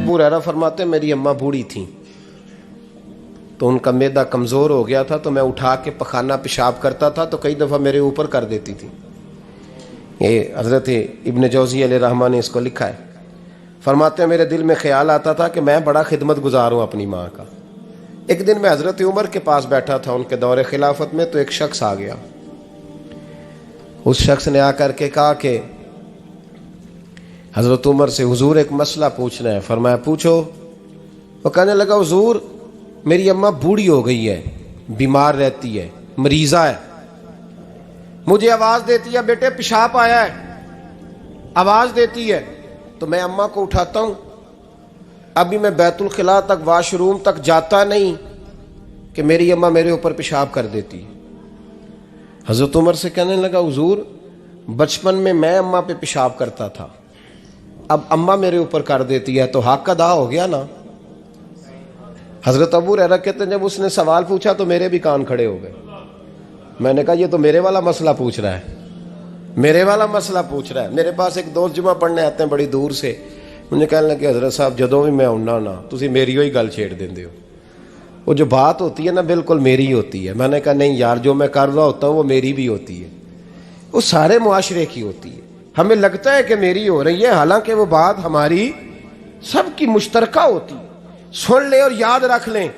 ابو ہریرہ فرماتے ہیں میری اماں بوڑھی تھیں تو ان کا معدہ کمزور ہو گیا تھا، تو میں اٹھا کے پخانہ پیشاب کرتا تھا تو کئی دفعہ میرے اوپر کر دیتی تھی۔ یہ حضرت ابن جوزی علیہ رحمہ نے اس کو لکھا ہے۔ فرماتے ہیں میرے دل میں خیال آتا تھا کہ میں بڑا خدمت گزار ہوں اپنی ماں کا۔ ایک دن میں حضرت عمر کے پاس بیٹھا تھا ان کے دور خلافت میں، تو ایک شخص آ گیا۔ اس شخص نے آ کر کے کہا کہ حضرت عمر سے حضور ایک مسئلہ پوچھنا ہے۔ فرمایا پوچھو۔ وہ کہنے لگا حضور میری اماں بوڑھی ہو گئی ہے، بیمار رہتی ہے، مریضہ ہے، مجھے آواز دیتی ہے بیٹے پیشاب آیا ہے، آواز دیتی ہے تو میں اماں کو اٹھاتا ہوں، ابھی میں بیت الخلاء تک واش روم تک جاتا نہیں کہ میری اماں میرے اوپر پیشاب کر دیتی ہے۔ حضرت عمر سے کہنے لگا حضور بچپن میں اماں پہ پیشاب کرتا تھا، اب اماں میرے اوپر کر دیتی ہے تو حق ادا ہو گیا نا۔ حضرت ابو ہریرہ کہتے ہیں جب اس نے سوال پوچھا تو میرے بھی کان کھڑے ہو گئے۔ میں نے کہا یہ تو میرے والا مسئلہ پوچھ رہا ہے، میرے والا مسئلہ پوچھ رہا ہے۔ میرے پاس ایک دوست جمعہ پڑھنے آتے ہیں بڑی دور سے، مجھے کہنے لگے حضرت صاحب جدوں بھی میں آؤنا نا تسی میری ہوئی گل چھیڑ دیندے ہو، وہ جو بات ہوتی ہے نا بالکل میری ہوتی ہے۔ میں نے کہا نہیں یار جو میں کر رہا ہوتا ہوں وہ میری بھی ہوتی ہے، وہ سارے معاشرے کی ہوتی ہے۔ ہمیں لگتا ہے کہ میری ہو رہی ہے، حالانکہ وہ بات ہماری سب کی مشترکہ ہوتی ہے۔ سن لیں اور یاد رکھ لیں۔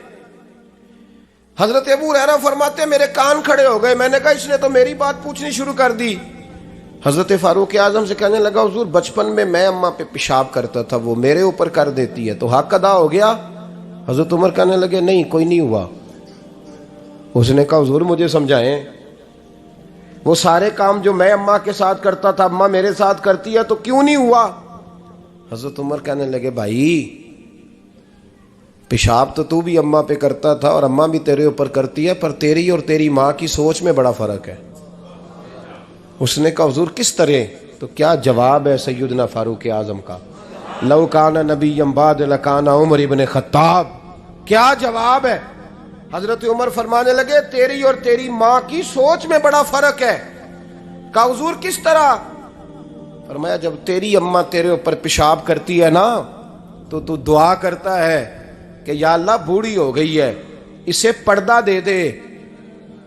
حضرت ابو ہریرہ فرماتے ہیں میرے کان کھڑے ہو گئے۔ میں نے کہا اس نے تو میری بات پوچھنی شروع کر دی۔ حضرت فاروق اعظم سے کہنے لگا حضور بچپن میں اماں پہ پیشاب کرتا تھا، وہ میرے اوپر کر دیتی ہے تو حق ادا ہو گیا۔ حضرت عمر کہنے لگے نہیں کوئی نہیں ہوا۔ اس نے کہا حضور مجھے سمجھائیں، وہ سارے کام جو میں اماں کے ساتھ کرتا تھا اماں میرے ساتھ کرتی ہے تو کیوں نہیں ہوا؟ حضرت عمر کہنے لگے بھائی پیشاب تو بھی اماں پہ کرتا تھا اور اماں بھی تیرے اوپر کرتی ہے، پر تیری اور تیری ماں کی سوچ میں بڑا فرق ہے۔ اس نے کہا حضور کس طرح؟ تو کیا جواب ہے سیدنا فاروق اعظم کا، لو کان نبی بعد لکان عمر ابن خطاب۔ کیا جواب ہے؟ حضرت عمر فرمانے لگے تیری اور تیری ماں کی سوچ میں بڑا فرق ہے۔ کہا حضور کس طرح؟ فرمایا جب تیری اماں تیرے اوپر پیشاب کرتی ہے نا تو دعا کرتا ہے کہ یا اللہ بوڑھی ہو گئی ہے اسے پردہ دے دے،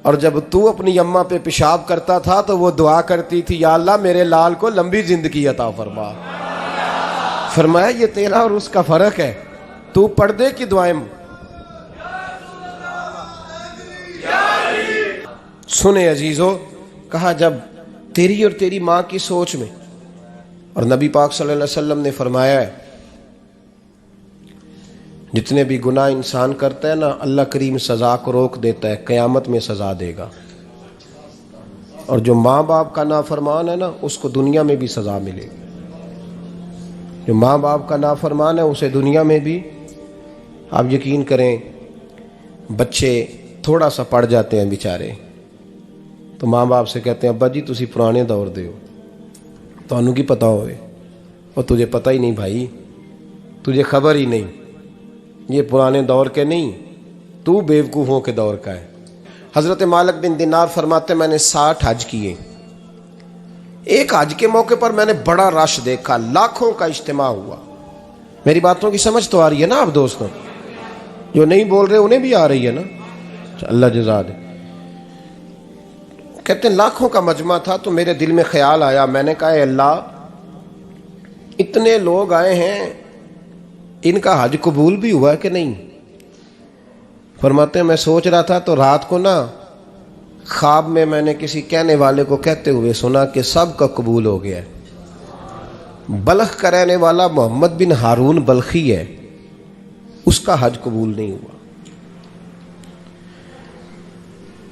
اور جب تو اپنی اماں پہ پیشاب کرتا تھا تو وہ دعا کرتی تھی یا اللہ میرے لال کو لمبی زندگی عطا فرما۔ فرمایا یہ تیرا اور اس کا فرق ہے، تو پردے کی دعائیں سنے عزیزو۔ کہا جب تیری اور تیری ماں کی سوچ میں، اور نبی پاک صلی اللہ علیہ وسلم نے فرمایا ہے جتنے بھی گناہ انسان کرتا ہے نا اللہ کریم سزا کو روک دیتا ہے، قیامت میں سزا دے گا، اور جو ماں باپ کا نافرمان ہے نا اس کو دنیا میں بھی سزا ملے گی۔ جو ماں باپ کا نافرمان ہے اسے دنیا میں بھی، آپ یقین کریں بچے تھوڑا سا پڑ جاتے ہیں بیچارے تو ماں باپ سے کہتے ہیں ابا جی تسی پرانے دور دے ہو، تو انہوں کی پتہ ہوئے، اور تجھے پتہ ہی نہیں بھائی، تجھے خبر ہی نہیں، یہ پرانے دور کے نہیں، تو بیوقوفوں کے دور کا ہے۔ حضرت مالک بن دینار فرماتے میں نے 60 حج کیے، ایک حج کے موقع پر میں نے بڑا رش دیکھا، لاکھوں کا اجتماع ہوا۔ میری باتوں کی سمجھ تو آ رہی ہے نا آپ دوستوں؟ جو نہیں بول رہے انہیں بھی آ رہی ہے نا؟ اللہ جزا دے۔ کہتے ہیں لاکھوں کا مجمع تھا تو میرے دل میں خیال آیا، میں نے کہا اے اللہ اتنے لوگ آئے ہیں ان کا حج قبول بھی ہوا کہ نہیں؟ فرماتے ہیں میں سوچ رہا تھا تو رات کو نا خواب میں نے کسی کہنے والے کو کہتے ہوئے سنا کہ سب کا قبول ہو گیا ہے، بلخ کا رہنے والا محمد بن ہارون بلخی ہے، اس کا حج قبول نہیں ہوا۔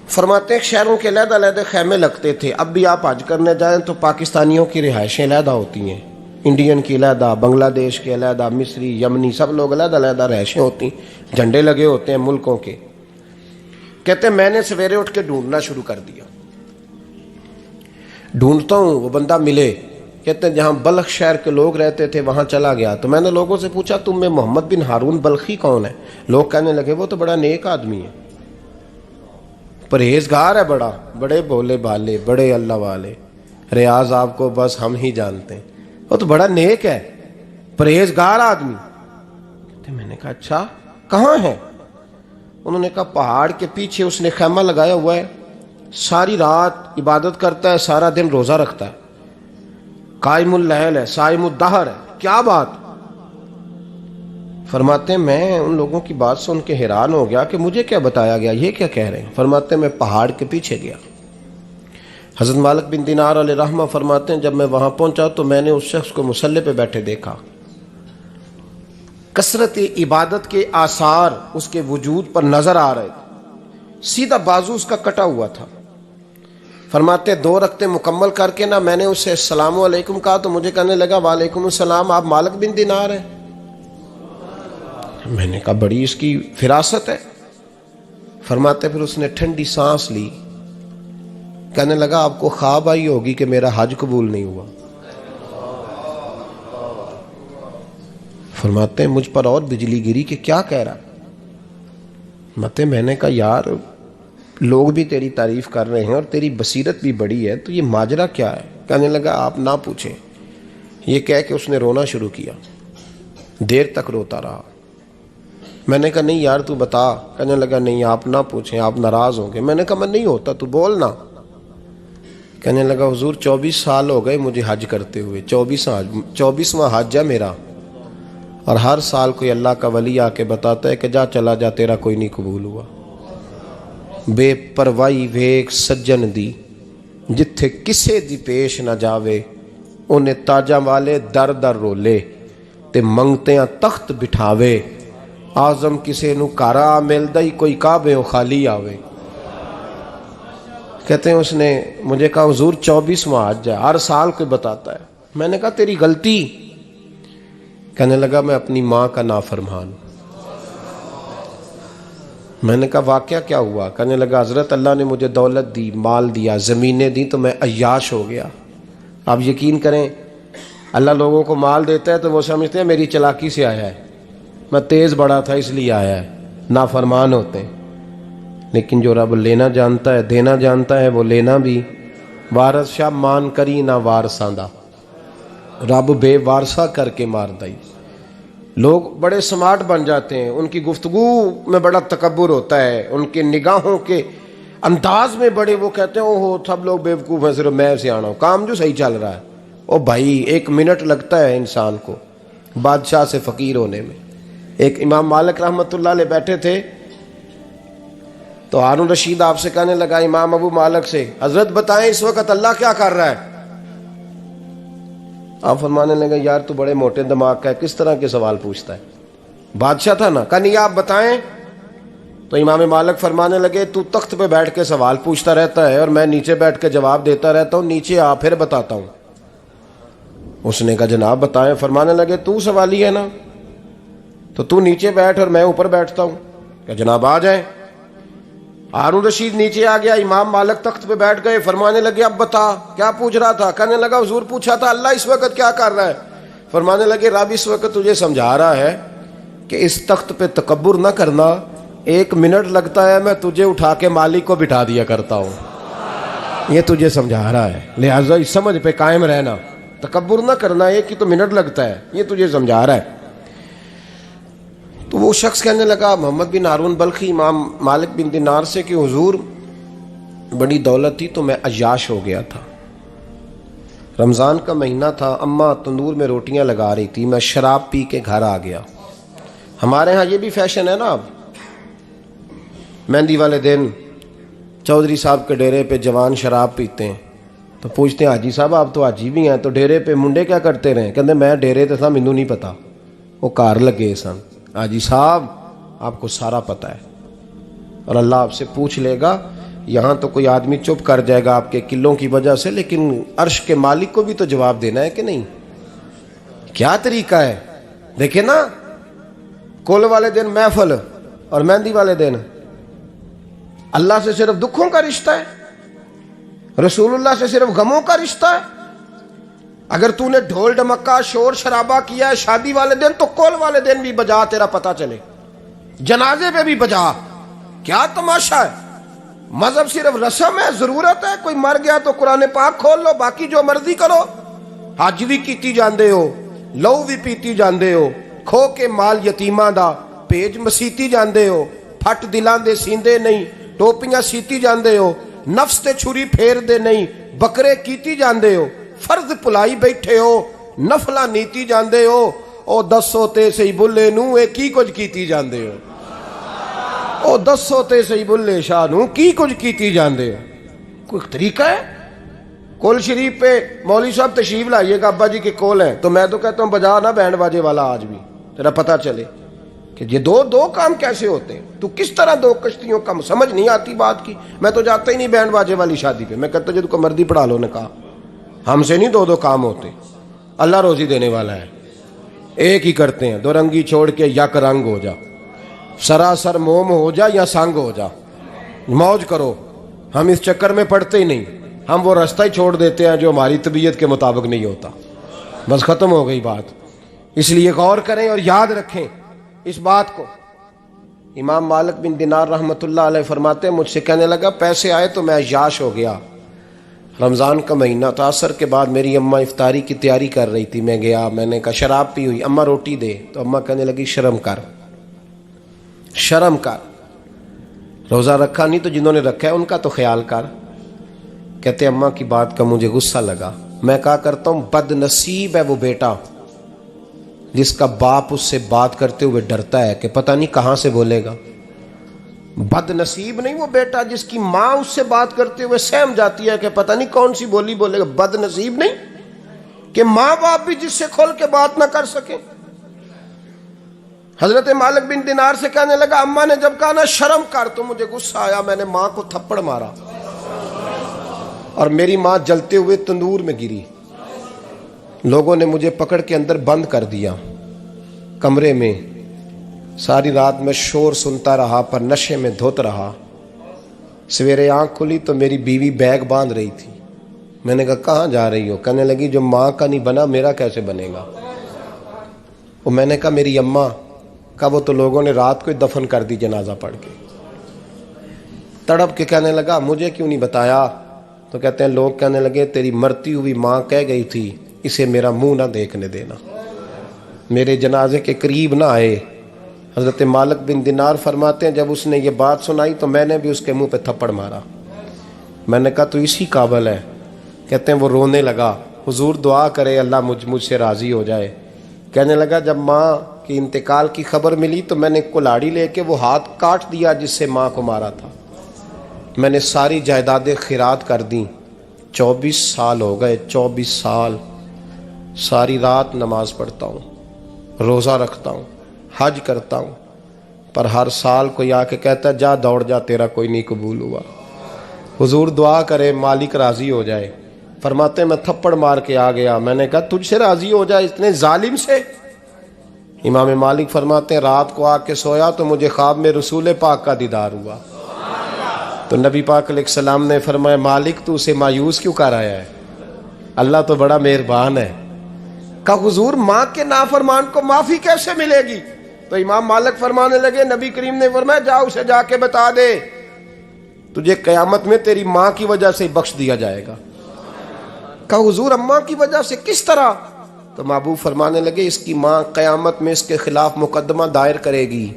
فرماتے ہیں شہروں کے علیحدہ علیحدہ خیمے لگتے تھے، اب بھی آپ حج کرنے جائیں تو پاکستانیوں کی رہائشیں علیحدہ ہوتی ہیں، انڈین کی علیحدہ، بنگلہ دیش کے علیحدہ، مصری، یمنی، سب لوگ علیحدہ علیحدہ رہائشیں ہوتی ہیں، جھنڈے لگے ہوتے ہیں ملکوں کے۔ کہتے ہیں میں نے سویرے اٹھ کے ڈھونڈنا شروع کر دیا، ڈھونڈتا ہوں وہ بندہ ملے۔ کہتے ہیں جہاں بلخ شہر کے لوگ رہتے تھے وہاں چلا گیا تو میں نے لوگوں سے پوچھا تم میں محمد بن ہارون بلخی کون ہے؟ لوگ کہنے لگے وہ تو بڑا نیک آدمی ہے، پرہیزگار ہے، بڑے بھولے بھالے، بڑے اللہ والے، ریاض آپ کو بس ہم ہی جانتے ہیں، وہ تو بڑا نیک ہے، پرہیزگار آدمی۔ فرماتے میں نے کہا اچھا کہاں ہے؟ انہوں نے کہا پہاڑ کے پیچھے اس نے خیمہ لگایا ہوا ہے، ساری رات عبادت کرتا ہے، سارا دن روزہ رکھتا ہے، قائم اللیل ہے، صائم الدہر ہے۔ کیا بات؟ فرماتے ہیں میں ان لوگوں کی بات سن کے حیران ہو گیا کہ مجھے کیا بتایا گیا، یہ کیا کہہ رہے ہیں؟ فرماتے ہیں میں پہاڑ کے پیچھے گیا۔ حضرت مالک بن دینار علیہ رحمہ فرماتے ہیں جب میں وہاں پہنچا تو میں نے اس شخص کو مصلی پہ بیٹھے دیکھا، کثرت عبادت کے آثار اس کے وجود پر نظر آ رہے تھے، سیدھا بازو اس کا کٹا ہوا تھا۔ فرماتے 2 رکعتیں مکمل کر کے نا میں نے اسے السلام علیکم کہا تو مجھے کہنے لگا وعلیکم السلام، آپ مالک بن دینار ہیں؟ میں نے کہا بڑی اس کی فراست ہے۔ فرماتے پھر اس نے ٹھنڈی سانس لی، کہنے لگا آپ کو خواب آئی ہوگی کہ میرا حج قبول نہیں ہوا۔ فرماتے ہیں مجھ پر اور بجلی گری کہ کیا کہہ رہا۔ میں نے کہا یار لوگ بھی تیری تعریف کر رہے ہیں اور تیری بصیرت بھی بڑی ہے، تو یہ ماجرا کیا ہے؟ کہنے لگا آپ نہ پوچھیں۔ یہ کہہ کے اس نے رونا شروع کیا، دیر تک روتا رہا۔ میں نے کہا نہیں یار تو بتا۔ کہنے لگا نہیں آپ نہ پوچھیں، آپ ناراض ہوں گے۔ میں نے کہا میں نہیں ہوتا، تو بولنا۔ کہنے لگا حضور 24 سال ہو گئے مجھے حج کرتے ہوئے، 24واں حج ہے میرا، اور ہر سال کوئی اللہ کا ولی آ کے بتاتا ہے کہ جا چلا جا تیرا کوئی نہیں قبول ہوا۔ بے پروائی ویک سجن دی جتھے کسے دی پیش نہ جاوے، انہیں تاجاں والے در در رولے تے منگتیاں تخت بٹھاوے، آزم کسے نو کارا ملدا ہی کوئی کعبے و خالی آوے۔ کہتے ہیں اس نے مجھے کہا حضور 24واں حج ہے، ہر سال کوئی بتاتا ہے۔ میں نے کہا تیری غلطی۔ کہنے لگا میں اپنی ماں کا نافرمان۔ میں نے کہا واقعہ کیا ہوا؟ کہنے لگا حضرت اللہ نے مجھے دولت دی، مال دیا، زمینیں دی تو میں عیاش ہو گیا۔ آپ یقین کریں اللہ لوگوں کو مال دیتا ہے تو وہ سمجھتے ہیں میری چلاکی سے آیا ہے، میں تیز بڑا تھا اس لیے آیا ہے، نافرمان ہوتے ہیں۔ لیکن جو رب لینا جانتا ہے دینا جانتا ہے وہ لینا بھی۔ وارث شاہ مان کری نہ وارثاں دا، رب بے وارثہ کر کے مار دائی۔ لوگ بڑے سمارٹ بن جاتے ہیں، ان کی گفتگو میں بڑا تکبر ہوتا ہے، ان کے نگاہوں کے انداز میں بڑے وہ کہتے ہیں اوہ سب لوگ بیوقوف ہیں صرف میں سے آنا ہوں، کام جو صحیح چل رہا ہے۔ او بھائی 1 منٹ لگتا ہے انسان کو بادشاہ سے فقیر ہونے میں۔ ایک امام مالک رحمۃ اللہ علیہ بیٹھے تھے تو ہارون رشید آپ سے کہنے لگا امام ابو مالک سے حضرت بتائیں اس وقت اللہ کیا کر رہا ہے؟ آپ فرمانے لگے یار تو بڑے موٹے دماغ کا ہے، کس طرح کے سوال پوچھتا ہے؟ بادشاہ تھا نا، کہا نہیں آپ بتائیں۔ تو امام مالک فرمانے لگے تو تخت پہ بیٹھ کے سوال پوچھتا رہتا ہے اور میں نیچے بیٹھ کے جواب دیتا رہتا ہوں، نیچے آ پھر بتاتا ہوں۔ اس نے کہا جناب بتائیں۔ فرمانے لگے تو سوالی ہے نا، تو تو نیچے بیٹھ اور میں اوپر بیٹھتا ہوں۔ کہ جناب آ جائیں۔ ہارون رشید نیچے آ گیا، امام مالک تخت پہ بیٹھ گئے۔ فرمانے لگے اب بتا کیا پوچھ رہا تھا؟ کہنے لگا حضور پوچھا تھا اللہ اس وقت کیا کر رہا ہے؟ فرمانے لگے رب اس وقت تجھے سمجھا رہا ہے کہ اس تخت پہ تکبر نہ کرنا، 1 منٹ لگتا ہے میں تجھے اٹھا کے مالک کو بٹھا دیا کرتا ہوں، یہ تجھے سمجھا رہا ہے، لہٰذا اس سمجھ پہ قائم رہنا، تکبر نہ کرنا، 1 ہی تو منٹ لگتا ہے، یہ تجھے سمجھا رہا ہے۔ تو وہ شخص کہنے لگا محمد بن ہارون بلخی امام مالک بن دینار سے کہ حضور بڑی دولت تھی تو میں عیاش ہو گیا تھا، رمضان کا مہینہ تھا، اماں تندور میں روٹیاں لگا رہی تھی، میں شراب پی کے گھر آ گیا۔ ہمارے ہاں یہ بھی فیشن ہے نا، اب مہندی والے دن چودھری صاحب کے ڈیرے پہ جوان شراب پیتے ہیں تو پوچھتے ہیں حاجی صاحب آپ تو حاجی بھی ہیں تو ڈیرے پہ منڈے کیا کرتے رہے؟ کہتے میں ڈیرے تے تھا مینوں نہیں پتا، وہ کار لگے سن۔ حاجی صاحب آپ کو سارا پتا ہے اور اللہ آپ سے پوچھ لے گا۔ یہاں تو کوئی آدمی چپ کر جائے گا آپ کے قلوں کی وجہ سے، لیکن عرش کے مالک کو بھی تو جواب دینا ہے کہ نہیں؟ کیا طریقہ ہے؟ دیکھیں نا، کل والے دن محفل اور مہندی والے دن اللہ سے صرف دکھوں کا رشتہ ہے، رسول اللہ سے صرف غموں کا رشتہ ہے۔ اگر تو نے ڈھول ڈمکا شور شرابہ کیا ہے شادی والے دن تو کل والے دن بھی بجا، تیرا پتہ چلے، جنازے پہ بھی بجا۔ کیا تماشا ہے؟ مذہب صرف رسم ہے، ضرورت ہے، کوئی مر گیا تو قرآن پاک کھول لو، باقی جو مرضی کرو، حج بھی کیتی جاندے ہو، لہو بھی پیتی جاندے ہو، کھو کے مال یتیماں دا بھیج مسیتی جاندے ہو, پھٹ دلاں دے سیندے نہیں, ٹوپیاں سیتی جاندے ہو, نفس تے چھری پھیر دے نہیں, بکرے کیتی جاندے ہو, فرض پلائی بیٹھے ہو, نفلا نیتی جاندے ہو, او دسو تے سی بلے نو اے کی کچھ کیتی جاندے ہو, او دسو تے سی بلے شاہ نو کی کچھ کیتی جاندے ہو. کوئی طریقہ ہے؟ کول شریف پہ مولوی صاحب تشریف لائیے گا ابا جی کے کول ہیں, تو میں تو کہتا ہوں بجا نہ بینڈ باجے والا آج بھی, تیرا پتہ چلے کہ یہ دو کام کیسے ہوتے ہیں. تو کس طرح دو کشتیوں کا سمجھ نہیں آتی بات کی. میں تو جاتا ہی نہیں بینڈ باجے والی شادی پہ, میں کہتا جو کو مردی پڑھا لو نے کہا, ہم سے نہیں دو کام ہوتے, اللہ روزی دینے والا ہے, ایک ہی کرتے ہیں. دو رنگی چھوڑ کے یک رنگ ہو جا, سراسر موم ہو جا یا سنگ ہو جا, موج کرو. ہم اس چکر میں پڑتے ہی نہیں, ہم وہ راستہ ہی چھوڑ دیتے ہیں جو ہماری طبیعت کے مطابق نہیں ہوتا. بس ختم ہو گئی بات. اس لیے غور کریں اور یاد رکھیں اس بات کو. امام مالک بن دینار رحمۃ اللہ علیہ فرماتے ہیں مجھ سے کہنے لگا پیسے آئے تو میں عیاش ہو گیا. رمضان کا مہینہ تھا, عصر کے بعد میری اماں افطاری کی تیاری کر رہی تھی, میں گیا, میں نے کہا شراب پی ہوئی, اماں روٹی دے. تو اماں کہنے لگی شرم کر, شرم کر, روزہ رکھا نہیں تو جنہوں نے رکھا ہے ان کا تو خیال کر. کہتے اماں کی بات کا مجھے غصہ لگا. میں کہا کرتا ہوں بد نصیب ہے وہ بیٹا جس کا باپ اس سے بات کرتے ہوئے ڈرتا ہے کہ پتہ نہیں کہاں سے بولے گا. بد نصیب نہیں وہ بیٹا جس کی ماں اس سے بات کرتے ہوئے سہم جاتی ہے کہ پتہ نہیں کون سی بولی بولے گا. بد نصیب نہیں کہ ماں باپ بھی جس سے کھول کے بات نہ کر سکیں. حضرت مالک بن دینار سے کہنے لگا اماں نے جب کہا نا شرم کر تو مجھے غصہ آیا, میں نے ماں کو تھپڑ مارا اور میری ماں جلتے ہوئے تندور میں گری. لوگوں نے مجھے پکڑ کے اندر بند کر دیا کمرے میں. ساری رات میں شور سنتا رہا پر نشے میں دھوت رہا. سویرے آنکھ کھلی تو میری بیوی بیگ باندھ رہی تھی. میں نے کہا کہاں جا رہی ہو؟ کہنے لگی جو ماں کا نہیں بنا میرا کیسے بنے گا. وہ میں نے کہا میری اماں کا, وہ تو لوگوں نے رات کو دفن کر دی جنازہ پڑھ کے. تڑپ کے کہنے لگا مجھے کیوں نہیں بتایا؟ تو کہتے ہیں لوگ کہنے لگے تیری مرتی ہوئی ماں کہہ گئی تھی اسے میرا منہ نہ دیکھنے دینا, میرے جنازے کے قریب نہ آئے. حضرت مالک بن دینار فرماتے ہیں جب اس نے یہ بات سنائی تو میں نے بھی اس کے منہ پہ تھپڑ مارا. میں نے کہا تو اسی قابل ہے. کہتے ہیں وہ رونے لگا, حضور دعا کرے اللہ مجھ سے راضی ہو جائے. کہنے لگا جب ماں کی انتقال کی خبر ملی تو میں نے کلاڑی لے کے وہ ہاتھ کاٹ دیا جس سے ماں کو مارا تھا. میں نے ساری جائیدادیں خیرات کر دیں. 24 سال ہو گئے, 24 سال. ساری رات نماز پڑھتا ہوں, روزہ رکھتا ہوں, حج کرتا ہوں, پر ہر سال کوئی آ کے کہتا ہے جا دوڑ جا تیرا کوئی نہیں قبول ہوا. حضور دعا کرے مالک راضی ہو جائے. فرماتے میں تھپڑ مار کے آ گیا. میں نے کہا تجھ سے راضی ہو جائے اتنے ظالم سے؟ امام مالک فرماتے ہیں رات کو آ کے سویا تو مجھے خواب میں رسول پاک کا دیدار ہوا. تو نبی پاک علیہ السلام نے فرمایا مالک تو اسے مایوس کیوں کر آیا ہے, اللہ تو بڑا مہربان ہے. کہا حضور ماں کے نافرمان کو معافی کیسے ملے گی؟ تو امام مالک فرمانے لگے نبی کریم نے فرمایا جا اسے جا کے بتا دے تجھے قیامت میں تیری ماں کی وجہ سے بخش دیا جائے گا. کہا حضور اماں کی وجہ سے کس طرح؟ تو محبوب فرمانے لگے اس کی ماں قیامت میں اس کے خلاف مقدمہ دائر کرے گی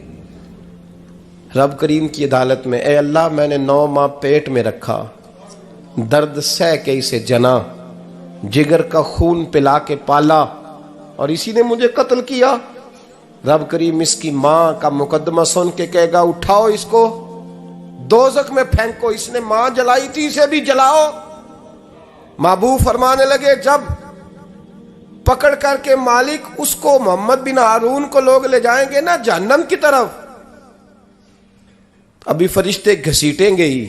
رب کریم کی عدالت میں. اے اللہ میں نے 9 ماہ پیٹ میں رکھا, درد سہ کے اسے جنا, جگر کا خون پلا کے پالا اور اسی نے مجھے قتل کیا. رب کریم اس کی ماں کا مقدمہ سن کے کہے گا اٹھاؤ اس کو دوزخ میں پھینکو, اس نے ماں جلائی تھی اسے بھی جلاؤ. محبوب فرمانے لگے جب پکڑ کر کے مالک اس کو محمد بن ہارون کو لوگ لے جائیں گے نا جہنم کی طرف, ابھی فرشتے گھسیٹیں گے ہی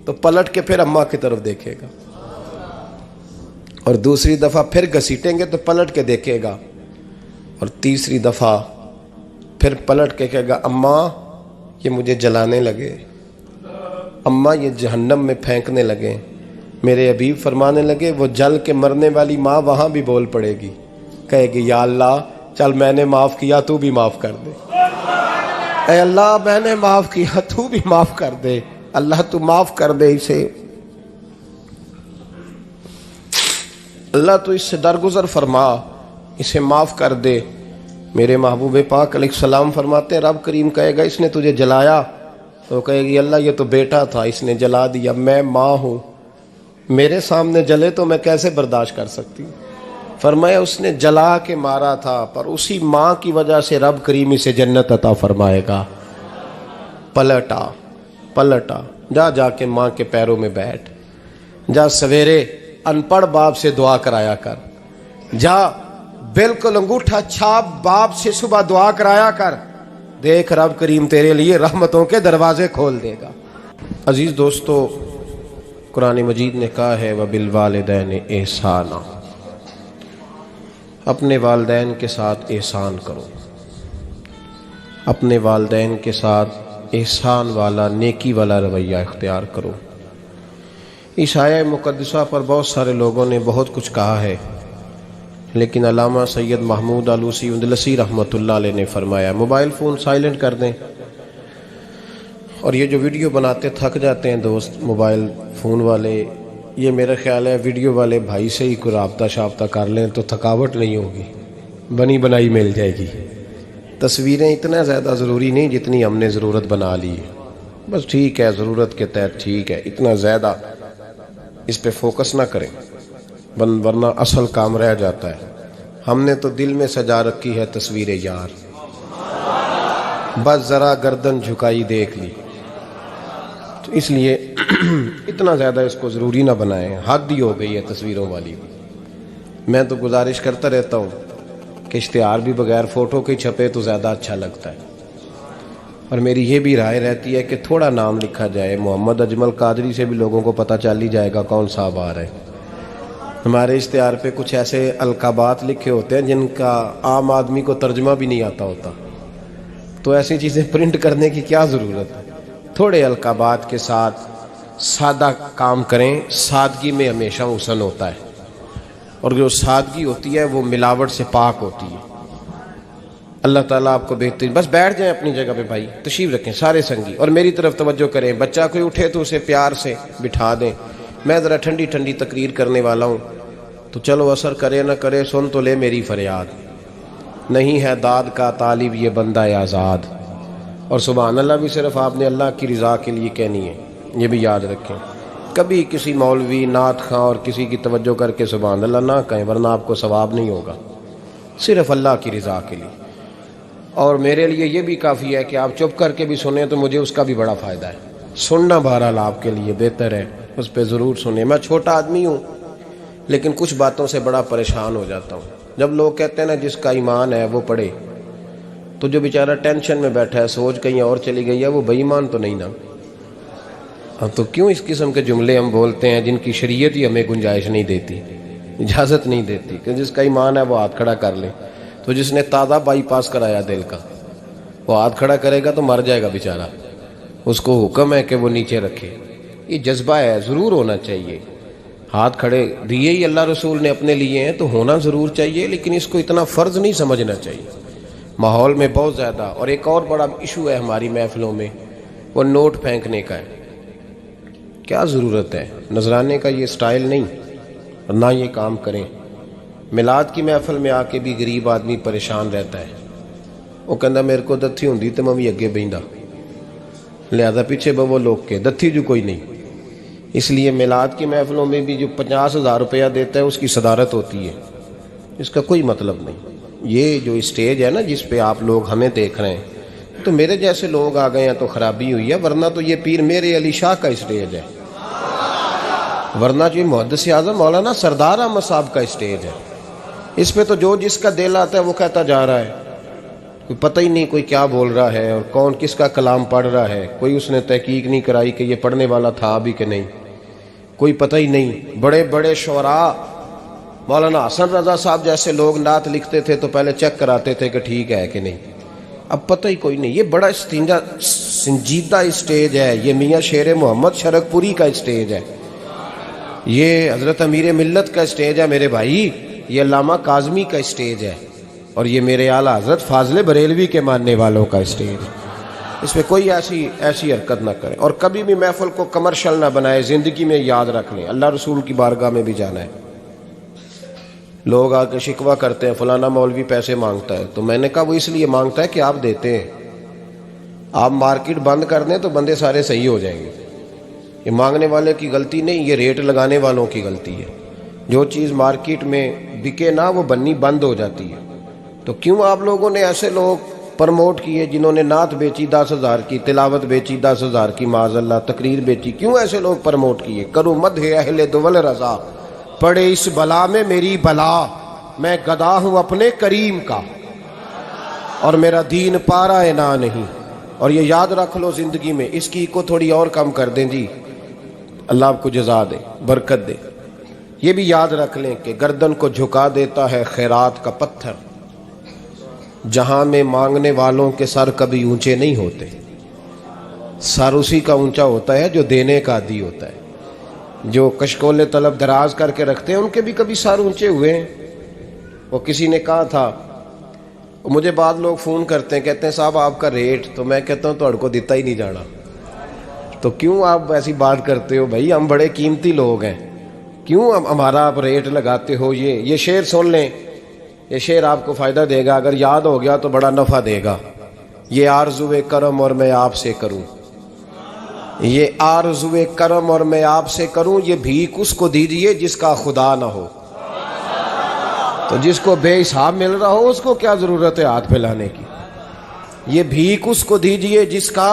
تو پلٹ کے پھر اماں کی طرف دیکھے گا اور دوسری دفعہ پھر گھسیٹیں گے تو پلٹ کے دیکھے گا اور تیسری دفعہ پھر پلٹ کے کہے گا اماں یہ مجھے جلانے لگے, اماں یہ جہنم میں پھینکنے لگے. میرے حبیب فرمانے لگے وہ جل کے مرنے والی ماں وہاں بھی بول پڑے گی, کہے گی یا اللہ چل میں نے معاف کیا تو بھی معاف کر دے. اے اللہ میں نے معاف کیا تو بھی معاف کر دے, اللہ تو معاف کر دے اسے, اللہ تو اس سے درگزر فرما, اسے معاف کر دے. میرے محبوب پاک علیہ السلام فرماتے ہیں رب کریم کہے گا اس نے تجھے جلایا، تو کہے گی اللہ یہ تو بیٹا تھا اس نے جلا دیا، میں ماں ہوں، میرے سامنے جلے تو میں کیسے برداشت کر سکتی ہوں؟ فرمایا اس نے جلا کے مارا تھا، پر اسی ماں کی وجہ سے رب کریم اسے جنت عطا فرمائے گا۔ پلٹا جا کے ماں کے پیروں میں بیٹھ، جا سویرے ان پڑھ باپ سے دعا کرایا کر، جا بالکل انگوٹھا چھاپ باپ سے صبح دعا کرایا کر، دیکھ رب کریم تیرے لیے رحمتوں کے دروازے کھول دے گا۔ عزیز دوستو، قرآن مجید نے کہا ہے وَبِالْوَالِدَيْنِ احسانا، اپنے والدین کے ساتھ احسان کرو، اپنے والدین کے ساتھ احسان والا نیکی والا رویہ اختیار کرو۔ اس آیہ مقدسہ پر بہت سارے لوگوں نے بہت کچھ کہا ہے، لیکن علامہ سید محمود آلوسی اندلسی رحمۃ اللہ علیہ نے فرمایا موبائل فون سائلنٹ کر دیں، اور یہ جو ویڈیو بناتے تھک جاتے ہیں دوست موبائل فون والے، یہ میرا خیال ہے ویڈیو والے بھائی سے ہی کوئی رابطہ شابطہ کر لیں تو تھکاوٹ نہیں ہوگی، بنی بنائی مل جائے گی۔ تصویریں اتنا زیادہ ضروری نہیں جتنی ہم نے ضرورت بنا لی ہے، بس ٹھیک ہے ضرورت کے تحت ٹھیک ہے، اتنا زیادہ اس پہ فوکس نہ کریں ورنہ اصل کام رہ جاتا ہے۔ ہم نے تو دل میں سجا رکھی ہے تصویر یار، بس ذرا گردن جھکائی دیکھ لی، تو اس لیے اتنا زیادہ اس کو ضروری نہ بنائیں، حد ہی ہو گئی ہے تصویروں والی۔ میں تو گزارش کرتا رہتا ہوں کہ اشتہار بھی بغیر فوٹو کے چھپے تو زیادہ اچھا لگتا ہے، اور میری یہ بھی رائے رہتی ہے کہ تھوڑا نام لکھا جائے، محمد اجمل قادری سے بھی لوگوں کو پتہ چل ہی جائے گا کون صاحب آ رہے ہیں۔ ہمارے اشتہار پہ کچھ ایسے القابات لکھے ہوتے ہیں جن کا عام آدمی کو ترجمہ بھی نہیں آتا ہوتا، تو ایسی چیزیں پرنٹ کرنے کی کیا ضرورت ہے؟ تھوڑے القابات کے ساتھ سادہ کام کریں، سادگی میں ہمیشہ حسن ہوتا ہے، اور جو سادگی ہوتی ہے وہ ملاوٹ سے پاک ہوتی ہے۔ اللہ تعالیٰ آپ کو بہترین، بس بیٹھ جائیں اپنی جگہ پہ بھائی، تشریف رکھیں سارے سنگی، اور میری طرف توجہ کریں، بچہ کوئی اٹھے تو اسے پیار سے بٹھا دیں۔ میں ذرا ٹھنڈی ٹھنڈی تقریر کرنے والا ہوں، تو چلو اثر کرے نہ کرے سن تو لے میری فریاد، نہیں ہے داد کا طالب یہ بندہ آزاد، اور سبحان اللہ بھی صرف آپ نے اللہ کی رضا کے لیے کہنی ہے، یہ بھی یاد رکھیں۔ کبھی کسی مولوی نعت خواں اور کسی کی توجہ کر کے سبحان اللہ نہ کہیں، ورنہ آپ کو ثواب نہیں ہوگا، صرف اللہ کی رضا کے لیے۔ اور میرے لیے یہ بھی کافی ہے کہ آپ چپ کر کے بھی سنیں تو مجھے اس کا بھی بڑا فائدہ ہے، سننا بہرحال آپ کے لیے بہتر ہے، اس پہ ضرور سنیں۔ میں چھوٹا آدمی ہوں لیکن کچھ باتوں سے بڑا پریشان ہو جاتا ہوں۔ جب لوگ کہتے ہیں نا جس کا ایمان ہے وہ پڑھے، تو جو بیچارہ ٹینشن میں بیٹھا ہے سوچ کہیں اور چلی گئی ہے، وہ بے ایمان تو نہیں نا؟ تو کیوں اس قسم کے جملے ہم بولتے ہیں جن کی شریعت ہی ہمیں گنجائش نہیں دیتی، اجازت نہیں دیتی کہ جس کا ایمان ہے وہ ہاتھ کھڑا کر لے؟ تو جس نے تازہ بائی پاس کرایا دل کا، وہ ہاتھ کھڑا کرے گا تو مر جائے گا بیچارہ، اس کو حکم ہے کہ وہ نیچے رکھے۔ یہ جذبہ ہے، ضرور ہونا چاہیے، ہاتھ کھڑے دیے ہی اللہ رسول نے اپنے لیے ہیں تو ہونا ضرور چاہیے، لیکن اس کو اتنا فرض نہیں سمجھنا چاہیے۔ ماحول میں بہت زیادہ، اور ایک اور بڑا ایشو ہے ہماری محفلوں میں، وہ نوٹ پھینکنے کا ہے۔ کیا ضرورت ہے؟ نذرانے کا یہ سٹائل نہیں، نہ یہ کام کریں۔ میلاد کی محفل میں آ کے بھی غریب آدمی پریشان رہتا ہے، وہ کہندا میرے کو دتھی ہوندی تے میں بھی اگے بہندا، لہذا پیچھے بو لوگ کے دتھی جو کوئی نہیں۔ اس لیے میلاد کی محفلوں میں بھی جو 50,000 روپیہ دیتا ہے اس کی صدارت ہوتی ہے، اس کا کوئی مطلب نہیں۔ یہ جو اسٹیج ہے نا جس پہ آپ لوگ ہمیں دیکھ رہے ہیں، تو میرے جیسے لوگ آ گئے ہیں تو خرابی ہوئی ہے، ورنہ تو یہ پیر میرے علی شاہ کا اسٹیج ہے، ورنہ جو محدث اعظم مولانا سردار احمد صاحب کا اسٹیج ہے۔ اس پہ تو جو جس کا دل آتا ہے وہ کہتا جا رہا ہے، کوئی پتہ ہی نہیں کوئی کیا بول رہا ہے اور کون کس کا کلام پڑھ رہا ہے، کوئی اس نے تحقیق نہیں کرائی کہ یہ پڑھنے والا تھا بھی کہ نہیں، کوئی پتہ ہی نہیں۔ بڑے بڑے شعراء، مولانا حسن رضا صاحب جیسے لوگ نعت لکھتے تھے تو پہلے چیک کراتے تھے کہ ٹھیک ہے کہ نہیں، اب پتہ ہی کوئی نہیں۔ یہ بڑا سنجیدہ اسٹیج ہے، یہ میاں شیر محمد شرک پوری کا اسٹیج ہے، یہ حضرت امیر ملت کا اسٹیج ہے میرے بھائی، یہ علامہ کاظمی کا اسٹیج ہے، اور یہ میرے اعلیٰ حضرت فاضل بریلوی کے ماننے والوں کا اسٹیج۔ اس میں کوئی ایسی حرکت نہ کریں، اور کبھی بھی محفل کو کمرشل نہ بنائے۔ زندگی میں یاد رکھ لیں اللہ رسول کی بارگاہ میں بھی جانا ہے، لوگ آ کے شکوہ کرتے ہیں فلانا مولوی پیسے مانگتا ہے، تو میں نے کہا وہ اس لیے مانگتا ہے کہ آپ دیتے ہیں۔ آپ مارکیٹ بند کر دیں تو بندے سارے صحیح ہو جائیں گے۔ یہ مانگنے والے کی غلطی نہیں، یہ ریٹ لگانے والوں کی غلطی ہے۔ جو چیز مارکیٹ میں بکے نہ وہ بننی بند ہو جاتی ہے۔ تو کیوں آپ لوگوں نے ایسے لوگ پرموٹ کیے جنہوں نے نعت بیچی 10,000 کی، تلاوت بیچی 10,000 کی، معاذ اللہ تقریر بیچی، کیوں ایسے لوگ پرموٹ کیے؟ کرو مدح اہل دول رضا، پڑے اس بلا میں میری بلا، میں گدا ہوں اپنے کریم کا اور میرا دین پارا نہ نہیں۔ اور یہ یاد رکھ لو زندگی میں، اس کی کو تھوڑی اور کم کر دیں جی، اللہ آپ کو جزا دے، برکت دے۔ یہ بھی یاد رکھ لیں کہ گردن کو جھکا دیتا ہے خیرات کا پتھر، جہاں میں مانگنے والوں کے سر کبھی اونچے نہیں ہوتے، سر اسی کا اونچا ہوتا ہے جو دینے کا عادی ہوتا ہے۔ جو کشکول طلب دراز کر کے رکھتے ہیں ان کے بھی کبھی سر اونچے ہوئے ہیں۔ وہ کسی نے کہا تھا، مجھے بعض لوگ فون کرتے ہیں، کہتے ہیں صاحب آپ کا ریٹ، تو میں کہتا ہوں تو کو دیتا ہی نہیں جانا۔ تو کیوں آپ ایسی بات کرتے ہو بھائی؟ ہم بڑے قیمتی لوگ ہیں، کیوں ہمارا آپ ریٹ لگاتے ہو؟ یہ شعر سن لیں، یہ شعر آپ کو فائدہ دے گا، اگر یاد ہو گیا تو بڑا نفع دے گا۔ یہ آرزو کرم اور میں آپ سے کروں، یہ آرزو کرم اور میں آپ سے کروں، یہ بھیک اس کو دیجئے جس کا خدا نہ ہو۔ تو جس کو بے حساب مل رہا ہو اس کو کیا ضرورت ہے ہاتھ پھیلانے کی؟ یہ بھیک اس کو دیجئے جس کا،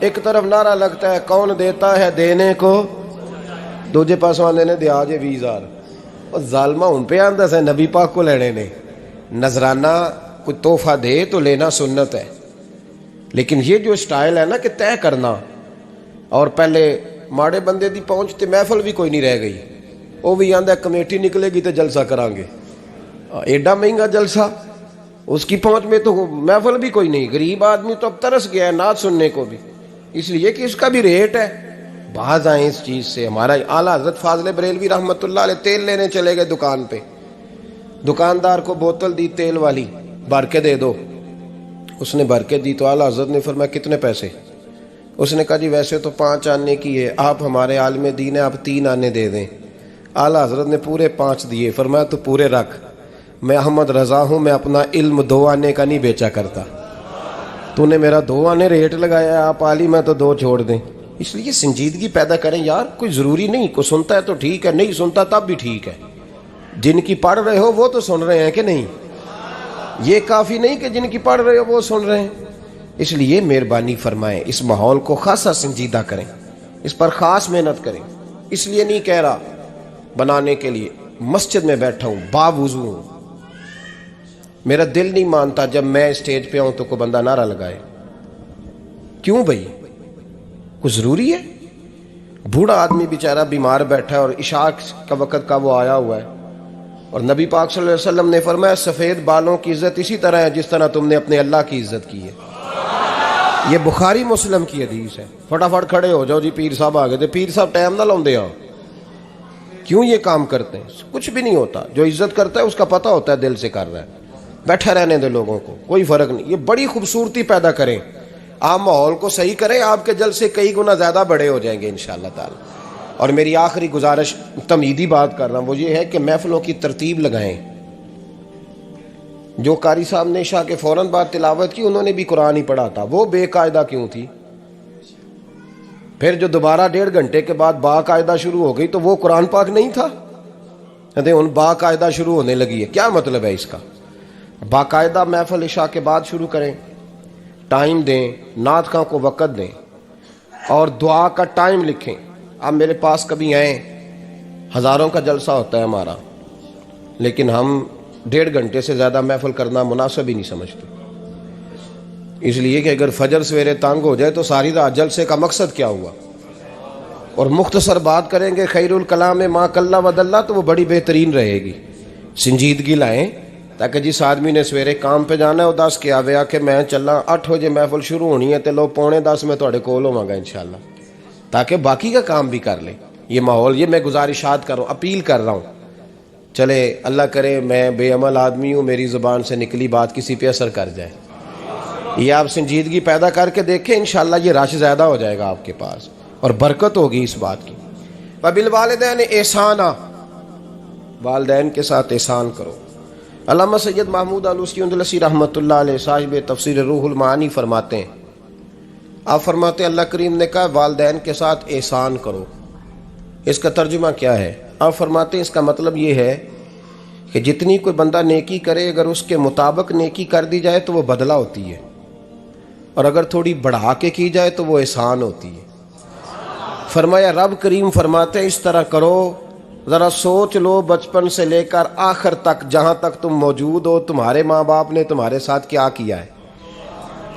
ایک طرف نعرہ لگتا ہے کون دیتا ہے دینے کو، دوجے پاس والے نے دیا جے 20,000، اور ظالمہ ان پہ آندہ سے نبی پاک کو لینے نے۔ نذرانہ کوئی تحفہ دے تو لینا سنت ہے، لیکن یہ جو سٹائل ہے نا کہ طے کرنا، اور پہلے ماڑے بندے دی پہنچتے محفل بھی کوئی نہیں رہ گئی، وہ بھی آندہ کمیٹی نکلے گی تو جلسہ کران گے، ایڈا مہنگا جلسہ، اس کی پہنچ میں تو محفل بھی کوئی نہیں۔ غریب آدمی تو اب ترس گیا ہے نعت سننے کو بھی، اس لیے کہ اس کا بھی ریٹ ہے۔ باز آئیں اس چیز سے۔ ہمارا اعلیٰ حضرت فاضل بریلوی رحمۃ اللہ علیہ تیل لینے چلے گئے دکان پہ، دکاندار کو بوتل دی تیل والی، بھر کے دے دو۔ اس نے بھر کے دی تو اعلیٰ حضرت نے فرمایا کتنے پیسے؟ اس نے کہا جی ویسے تو 5 آنے کی ہے، آپ ہمارے عالم دین ہیں، آپ 3 آنے دے دیں۔ اعلیٰ حضرت نے پورے 5 دیے، فرمایا تو پورے رکھ، میں احمد رضا ہوں، میں اپنا علم 2 آنے کا نہیں بیچا کرتا، تو نے میرا 2 آنے ریٹ لگایا ہے، آپ عالم ہے تو 2 چھوڑ دیں۔ اس لیے سنجیدگی پیدا کریں یار، کوئی ضروری نہیں، کوئی سنتا ہے تو ٹھیک ہے، نہیں سنتا تب بھی ٹھیک ہے۔ جن کی پڑھ رہے ہو وہ تو سن رہے ہیں کہ نہیں؟ یہ کافی نہیں کہ جن کی پڑھ رہے ہو وہ سن رہے ہیں۔ اس لیے مہربانی فرمائیں، اس ماحول کو خاصا سنجیدہ کریں، اس پر خاص محنت کریں۔ اس لیے نہیں کہہ رہا بنانے کے لیے، مسجد میں بیٹھا ہوں، باوضو ہوں، میرا دل نہیں مانتا جب میں اسٹیج پہ آؤں تو کوئی بندہ نعرہ لگائے۔ کیوں بھائی؟ کچھ ضروری ہے؟ بوڑھا آدمی بیچارہ بیمار بیٹھا ہے اور عشاء کا وقت کا وہ آیا ہوا ہے، اور نبی پاک صلی اللہ علیہ وسلم نے فرمایا سفید بالوں کی عزت اسی طرح ہے جس طرح تم نے اپنے اللہ کی عزت کی ہے۔ یہ بخاری مسلم کی حدیث ہے۔ فٹافٹ کھڑے ہو جاؤ جی پیر صاحب آ گئے تھے، پیر صاحب ٹائم نہ لاؤندے ہو، کیوں یہ کام کرتے ہیں؟ کچھ بھی نہیں ہوتا، جو عزت کرتا ہے اس کا پتہ ہوتا ہے دل سے کر رہا ہے، بیٹھے رہنے دے لوگوں کو، کوئی فرق نہیں۔ یہ بڑی خوبصورتی پیدا کریں، آپ ماحول کو صحیح کریں، آپ کے جلسے کئی گنا زیادہ بڑے ہو جائیں گے انشاءاللہ تعالی۔ اور میری آخری گزارش، تمہیدی بات کر رہا ہوں، وہ یہ ہے کہ محفلوں کی ترتیب لگائیں۔ جو قاری صاحب نے عشاء کے فوراً بعد تلاوت کی انہوں نے بھی قرآن ہی پڑھا تھا، وہ بے قاعدہ کیوں تھی؟ پھر جو دوبارہ 1.5 گھنٹے کے بعد باقاعدہ شروع ہو گئی تو وہ قرآن پاک نہیں تھا؟ ان باقاعدہ شروع ہونے لگی ہے، کیا مطلب ہے اس کا؟ باقاعدہ محفل عشاء کے بعد شروع کریں، ٹائم دیں، نعت خواں کو وقت دیں، اور دعا کا ٹائم لکھیں۔ آپ میرے پاس کبھی آئیں، ہزاروں کا جلسہ ہوتا ہے ہمارا، لیکن ہم 1.5 گھنٹے سے زیادہ محفل کرنا مناسب ہی نہیں سمجھتے، اس لیے کہ اگر فجر سویرے تنگ ہو جائے تو ساری رات جلسے کا مقصد کیا ہوا؟ اور مختصر بات کریں گے خیر الکلام ما قل و دل، تو وہ بڑی بہترین رہے گی۔ سنجیدگی لائیں تاکہ جس آدمی نے سویرے کام پہ جانا ہے وہ 10 کے آوے کہ میں چلا 8 بجے محفل شروع ہونی ہے تے لو 9:45 میں تھوڑے کول ہوواں گا انشاءاللہ، تاکہ باقی کا کام بھی کر لیں۔ یہ ماحول، یہ میں گزارشات کر رہا ہوں، اپیل کر رہا ہوں۔ چلے اللہ کرے میں بے عمل آدمی ہوں، میری زبان سے نکلی بات کسی پہ اثر کر جائے۔ یہ آپ سنجیدگی پیدا کر کے دیکھیں، انشاءاللہ یہ رش زیادہ ہو جائے گا آپ کے پاس، اور برکت ہوگی اس بات کی۔ وبالوالدین احسانا، والدین کے ساتھ احسان کرو۔ علامہ سید محمود آلوسی اندلسی رحمۃ اللہ علیہ صاحب تفسیر روح المعانی فرماتے ہیں، آپ فرماتے ہیں اللہ کریم نے کہا والدین کے ساتھ احسان کرو، اس کا ترجمہ کیا ہے؟ آپ فرماتے ہیں اس کا مطلب یہ ہے کہ جتنی کوئی بندہ نیکی کرے اگر اس کے مطابق نیکی کر دی جائے تو وہ بدلہ ہوتی ہے، اور اگر تھوڑی بڑھا کے کی جائے تو وہ احسان ہوتی ہے۔ فرمایا رب کریم فرماتے ہیں اس طرح کرو، ذرا سوچ لو بچپن سے لے کر آخر تک جہاں تک تم موجود ہو تمہارے ماں باپ نے تمہارے ساتھ کیا کیا ہے،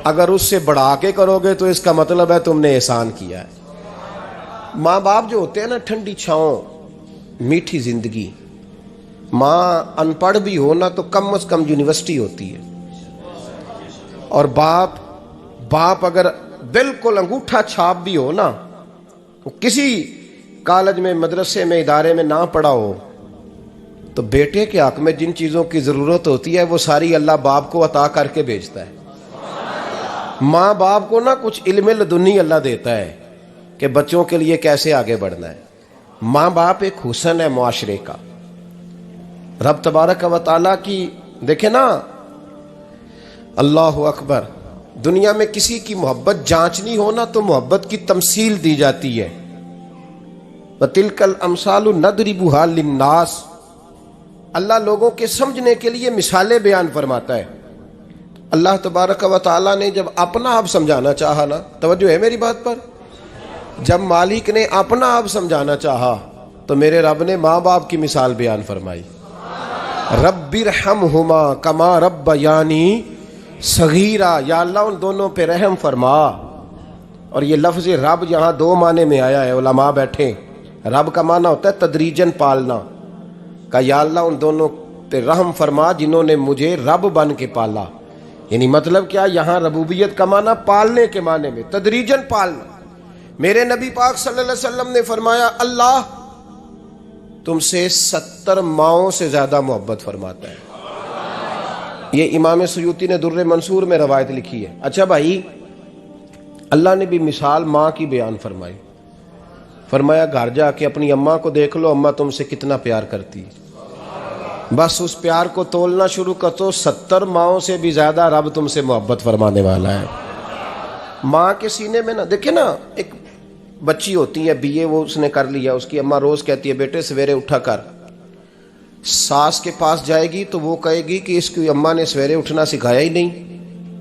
اگر اس سے بڑھا کے کرو گے تو اس کا مطلب ہے تم نے احسان کیا ہے۔ ماں باپ جو ہوتے ہیں نا، ٹھنڈی چھاؤں، میٹھی زندگی، ماں ان پڑھ بھی ہو نا تو کم از کم یونیورسٹی ہوتی ہے، اور باپ اگر بالکل انگوٹھا چھاپ بھی ہو نا، کسی کالج میں مدرسے میں ادارے میں نہ پڑھا ہو، تو بیٹے کے حق میں جن چیزوں کی ضرورت ہوتی ہے وہ ساری اللہ باپ کو عطا کر کے بھیجتا ہے۔ ماں باپ کو نا کچھ علم لدنی اللہ دیتا ہے کہ بچوں کے لیے کیسے آگے بڑھنا ہے۔ ماں باپ ایک حسن ہے معاشرے کا۔ رب تبارک و تعالیٰ کی دیکھیں نا، اللہ اکبر، دنیا میں کسی کی محبت جانچنی ہو نا تو محبت کی تمثیل دی جاتی ہے، وَتِلْكَ الْأَمْثَالُ نَضْرِبُهَا لِلنَّاسِ، اللہ لوگوں کے سمجھنے کے لیے مثالیں بیان فرماتا ہے۔ اللہ تبارک و تعالیٰ نے جب اپنا آپ سمجھانا چاہا نا، توجہ ہے میری بات پر، جب مالک نے اپنا آپ سمجھانا چاہا تو میرے رب نے ماں باپ کی مثال بیان فرمائی، رب ارحمہما کما ربیانی صغیرا، یا اللہ ان دونوں پہ رحم فرما۔ اور یہ لفظ رب یہاں دو معنی میں آیا ہے، علماء بیٹھے، رب کا معنی ہوتا ہے تدریجن پالنا، کہ یا اللہ ان دونوں پہ رحم فرما جنہوں نے مجھے رب بن کے پالا۔ یعنی مطلب کیا، یہاں ربوبیت کا معنی پالنے کے معنی میں، تدریجن پالنا۔ میرے نبی پاک صلی اللہ علیہ وسلم نے فرمایا اللہ تم سے 70 ماؤں سے زیادہ محبت فرماتا ہے۔ یہ امام سیوطی نے در منصور میں روایت لکھی ہے۔ اچھا بھائی، اللہ نے بھی مثال ماں کی بیان فرمائی، فرمایا گھر جا کے اپنی اماں کو دیکھ لو، اماں تم سے کتنا پیار کرتی ہے، بس اس پیار کو تولنا شروع کر تو 70 ماؤں سے بھی زیادہ رب تم سے محبت فرمانے والا ہے۔ ماں کے سینے میں نا، دیکھیں نا، ایک بچی ہوتی ہے BA، وہ اس نے کر لیا، اس کی اماں روز کہتی ہے بیٹے سویرے اٹھا کر، ساس کے پاس جائے گی تو وہ کہے گی کہ اس کی اماں نے سویرے اٹھنا سکھایا ہی نہیں،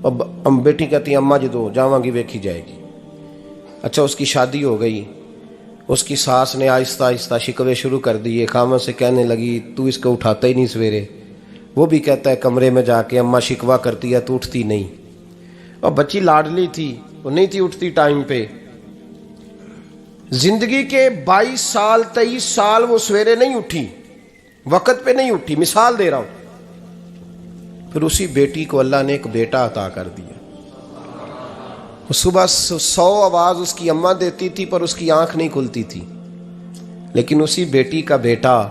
اور بیٹی کہتی ہے اماں جدو جاواں گی ویکھی جائے گی۔ اچھا اس کی شادی ہو گئی، اس کی ساس نے آہستہ آہستہ شکوے شروع کر دیے، خامن سے کہنے لگی تو اس کو اٹھاتا ہی نہیں سویرے، وہ بھی کہتا ہے کمرے میں جا کے اماں شکوہ کرتی ہے تو اٹھتی نہیں، اور بچی لاڈلی تھی، وہ نہیں تھی اٹھتی ٹائم پہ۔ زندگی کے 22 سال 23 سال وہ سویرے نہیں اٹھی، وقت پہ نہیں اٹھی، مثال دے رہا ہوں۔ پھر اسی بیٹی کو اللہ نے ایک بیٹا عطا کر دیا۔ صبح 100 آواز اس کی اماں دیتی تھی پر اس کی آنکھ نہیں کھلتی تھی، لیکن اسی بیٹی کا بیٹا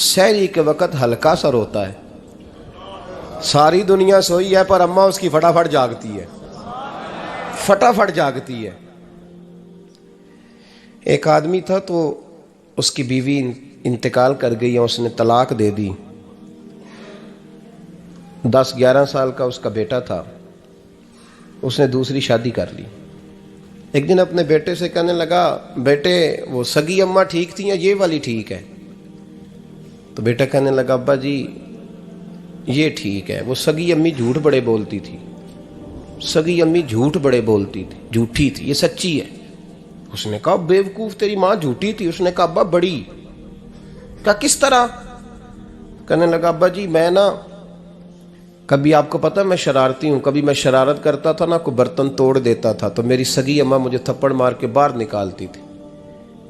سحری کے وقت ہلکا سا روتا ہے، ساری دنیا سوئی ہے پر اماں اس کی فٹافٹ جاگتی ہے، فٹافٹ جاگتی ہے۔ ایک آدمی تھا تو اس کی بیوی انتقال کر گئی اور اس نے طلاق دے دی، 10-11 سال کا اس کا بیٹا تھا، اس نے دوسری شادی کر لی۔ ایک دن اپنے بیٹے سے کہنے لگا بیٹے وہ سگی اماں ٹھیک تھی یا یہ والی ٹھیک ہے؟ تو بیٹا کہنے لگا ابا جی یہ ٹھیک ہے، وہ سگی امی جھوٹ بڑے بولتی تھی، سگی امی جھوٹ بڑے بولتی تھی، جھوٹی تھی، یہ سچی ہے۔ اس نے کہا بیوقوف تیری ماں جھوٹی تھی؟ اس نے کہا ابا بڑی۔ کہا کس طرح؟ کہنے لگا ابا جی میں نا کبھی، آپ کو پتہ میں شرارتی ہوں، کبھی میں شرارت کرتا تھا نا، کوئی برتن توڑ دیتا تھا تو میری سگی اماں مجھے تھپڑ مار کے باہر نکالتی تھی،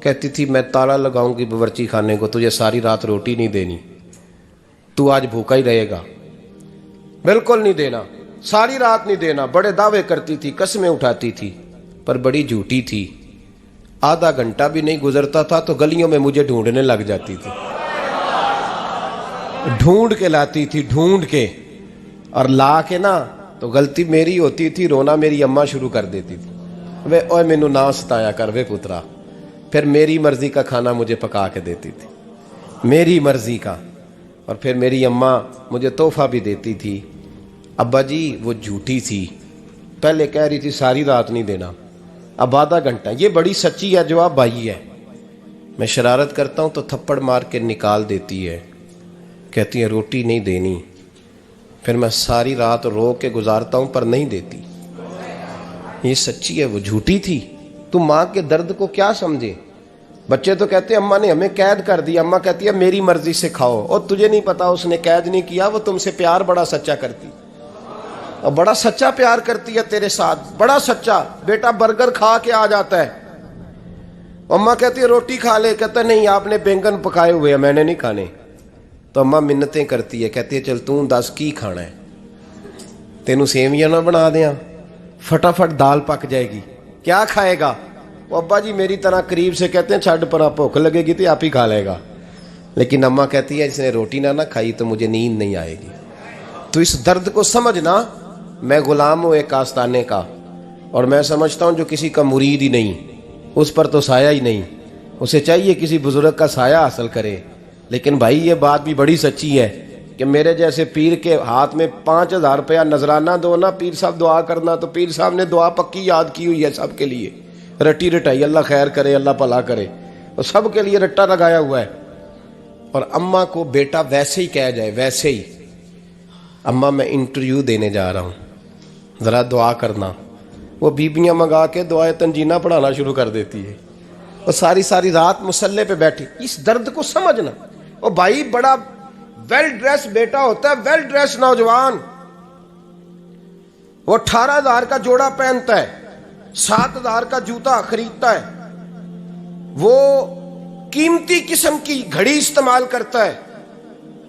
کہتی تھی میں تالا لگاؤں گی باورچی خانے کو، تجھے ساری رات روٹی نہیں دینی، تو آج بھوکا ہی رہے گا، بالکل نہیں دینا، ساری رات نہیں دینا۔ بڑے دعوے کرتی تھی، قسمیں اٹھاتی تھی، پر بڑی جھوٹی تھی۔ آدھا گھنٹہ بھی نہیں گزرتا تھا تو گلیوں میں مجھے ڈھونڈنے لگ جاتی تھی، ڈھونڈ کے لاتی تھی، ڈھونڈ کے، اور لا کے نا تو غلطی میری ہوتی تھی، رونا میری اماں شروع کر دیتی تھی، وے اوے مینوں نہ ستایا کر وے پترا، پھر میری مرضی کا کھانا مجھے پکا کے دیتی تھی۔ میری مرضی کا. اور پھر میری اماں مجھے تحفہ بھی دیتی تھی. ابا جی وہ جھوٹی تھی, پہلے کہہ رہی تھی ساری رات نہیں دینا, اب آدھا گھنٹہ. یہ بڑی سچی ہے, جواب بھائی ہے. میں شرارت کرتا ہوں تو تھپڑ مار کے نکال دیتی ہے, کہتی ہے روٹی نہیں دینی. پھر میں ساری رات رو کے گزارتا ہوں پر نہیں دیتی. یہ سچی ہے, وہ جھوٹی تھی. تم ماں کے درد کو کیا سمجھے. بچے تو کہتے ہیں اماں نے ہمیں قید کر دیا, اماں کہتی ہے میری مرضی سے کھاؤ. اور تجھے نہیں پتا اس نے قید نہیں کیا, وہ تم سے پیار بڑا سچا کرتی, اور بڑا سچا پیار کرتی ہے تیرے ساتھ, بڑا سچا. بیٹا برگر کھا کے آ جاتا ہے, اماں کہتی ہے روٹی کھا لے, کہتا ہے نہیں آپ نے بینگن پکائے ہوئے ہیں میں نے نہیں کھانے. تو اماں منتیں کرتی ہے, کہتی ہے چل توں دس کی کھانا ہے, تینوں سیویاں نہ بنا دیاں, فٹافٹ دال پک جائے گی, کیا کھائے گا. وہ ابا جی میری طرح قریب سے کہتے ہیں چھڈ پر, بھوک لگے گی تو آپ ہی کھا لے گا. لیکن اماں کہتی ہے جس نے روٹی نہ کھائی تو مجھے نیند نہیں آئے گی. تو اس درد کو سمجھنا. میں غلام ہوں ایک آستانے کا, اور میں سمجھتا ہوں جو کسی کا مرید ہی نہیں اس پر تو سایہ ہی نہیں, اسے چاہیے کسی بزرگ کا سایہ حاصل کرے. لیکن بھائی یہ بات بھی بڑی سچی ہے کہ میرے جیسے پیر کے ہاتھ میں 5,000 روپیہ نذرانہ دو نا, پیر صاحب دعا کرنا, تو پیر صاحب نے دعا پکی یاد کی ہوئی ہے سب کے لیے, رٹی رٹائی, اللہ خیر کرے اللہ بھلا کرے, اور سب کے لیے رٹا لگایا ہوا ہے. اور اماں کو بیٹا ویسے ہی کہہ جائے, ویسے ہی اماں میں انٹرویو دینے جا رہا ہوں ذرا دعا کرنا, وہ بیبیاں منگا کے دعائے تنجینہ پڑھانا شروع کر دیتی ہے, اور ساری رات مسلح پہ بیٹھی. اس درد کو سمجھنا. اور بھائی بڑا ویل ڈریس بیٹا ہوتا ہے, ویل ڈریس نوجوان, وہ 18,000 کا جوڑا پہنتا ہے, 7,000 کا جوتا خریدتا ہے, وہ قیمتی قسم کی گھڑی استعمال کرتا ہے.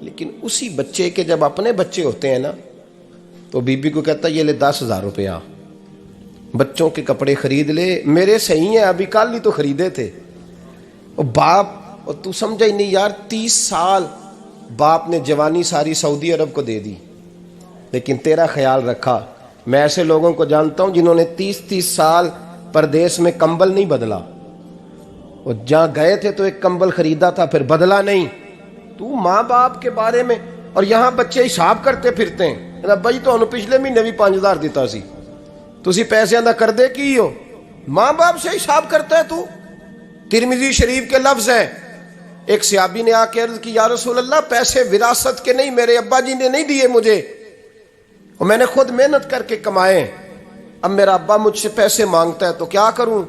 لیکن اسی بچے کے جب اپنے بچے ہوتے ہیں نا, تو بی بی کو کہتا ہے یہ لے 10,000 روپیہ, بچوں کے کپڑے خرید لے, میرے صحیح ہیں ابھی کل ہی تو خریدے تھے. اور باپ, اور تو سمجھا ہی نہیں یار, 30 سال باپ نے جوانی ساری سعودی عرب کو دے دی, لیکن تیرا خیال رکھا. میں ایسے لوگوں کو جانتا ہوں جنہوں نے 30 سال پردیس میں کمبل نہیں بدلا, اور جہاں گئے تھے تو ایک کمبل خریدا تھا پھر بدلا نہیں. تو ماں باپ کے بارے میں, اور یہاں بچے حساب کرتے پھرتے ہیں, بھائی تو انہوں پچھلے مہینے بھی 5,000 دیتا سی, تسی پیسے ادا کر دے کی ہو, ماں باپ سے حساب کرتا ہے تو. ترمذی شریف کے لفظ ہیں, ایک صحابی نے آ کے عرض کی یا رسول اللہ پیسے وراثت کے نہیں, میرے ابا جی نے نہیں دیے مجھے, اور میں نے خود محنت کر کے کمائے, اب میرا ابا مجھ سے پیسے مانگتا ہے تو کیا کروں,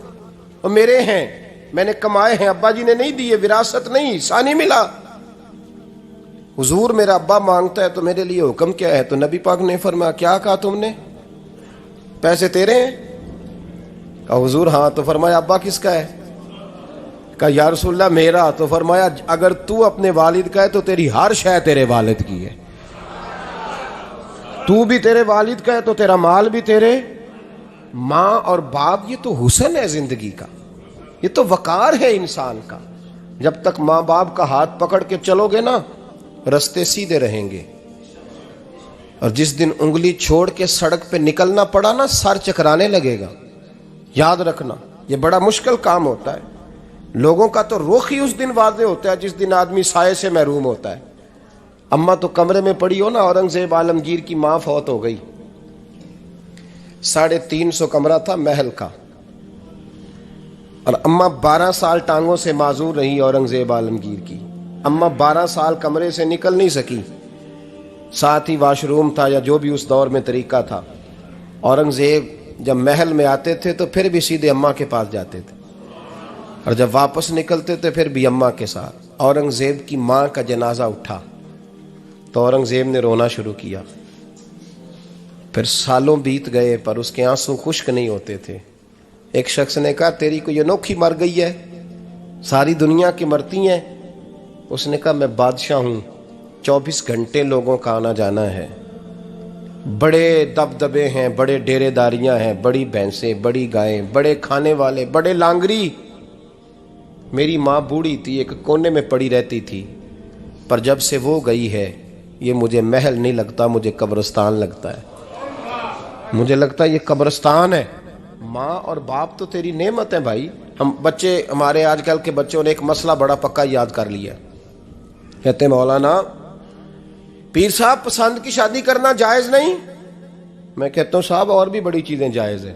اور میرے ہیں میں نے کمائے ہیں, ابا جی نے نہیں دیے, وراثت نہیں, حصہ نہیں ملا. حضور میرا ابا مانگتا ہے تو میرے لیے حکم کیا ہے؟ تو نبی پاک نے فرمایا کیا کہا تم نے, پیسے تیرے ہیں؟ کہا حضور ہاں. تو فرمایا ابا کس کا ہے؟ کہا یا رسول اللہ میرا. تو فرمایا اگر تو اپنے والد کا ہے تو تیری ہر شے تیرے والد کی ہے, تو بھی تیرے والد کا ہے تو تیرا مال بھی تیرے. ماں اور باپ یہ تو حسن ہے زندگی کا, یہ تو وقار ہے انسان کا. جب تک ماں باپ کا ہاتھ پکڑ کے چلو گے نا رستے سیدھے رہیں گے, اور جس دن انگلی چھوڑ کے سڑک پہ نکلنا پڑا نا سر چکرانے لگے گا. یاد رکھنا یہ بڑا مشکل کام ہوتا ہے. لوگوں کا تو رخ ہی اس دن واضح ہوتا ہے جس دن آدمی سائے سے محروم ہوتا ہے. اماں تو کمرے میں پڑی ہو نا, اورنگزیب عالمگیر کی ماں فوت ہو گئی, 350 کمرہ تھا محل کا, اور اماں 12 سال ٹانگوں سے معذور رہی اورنگزیب عالمگیر کی. اماں 12 سال کمرے سے نکل نہیں سکی, ساتھ ہی واش روم تھا یا جو بھی اس دور میں طریقہ تھا. اورنگزیب جب محل میں آتے تھے تو پھر بھی سیدھے اماں کے پاس جاتے تھے, اور جب واپس نکلتے تھے پھر بھی اماں کے ساتھ. اورنگزیب کی ماں کا جنازہ اٹھا تو اورنگزیب نے رونا شروع کیا. پھر سالوں بیت گئے پر اس کے آنسو خشک نہیں ہوتے تھے. ایک شخص نے کہا تیری کوئی انوکھی مر گئی ہے, ساری دنیا کی مرتی ہیں. اس نے کہا میں بادشاہ ہوں, 24 گھنٹے لوگوں کا آنا جانا ہے, بڑے دبدبے ہیں, بڑے ڈیرے داریاں ہیں, بڑی بھینسیں, بڑی گائیں, بڑے کھانے والے, بڑے لانگری. میری ماں بوڑھی تھی, ایک کونے میں پڑی رہتی تھی, پر جب سے وہ گئی ہے یہ مجھے محل نہیں لگتا, مجھے قبرستان لگتا ہے. مجھے لگتا ہے یہ قبرستان ہے. ماں اور باپ تو تیری نعمت ہے بھائی. ہم بچے, ہمارے آج کل کے بچوں نے ایک مسئلہ بڑا پکا یاد کر لیا, کہتے مولانا پیر صاحب پسند کی شادی کرنا جائز نہیں؟ میں کہتا ہوں صاحب اور بھی بڑی چیزیں جائز ہیں،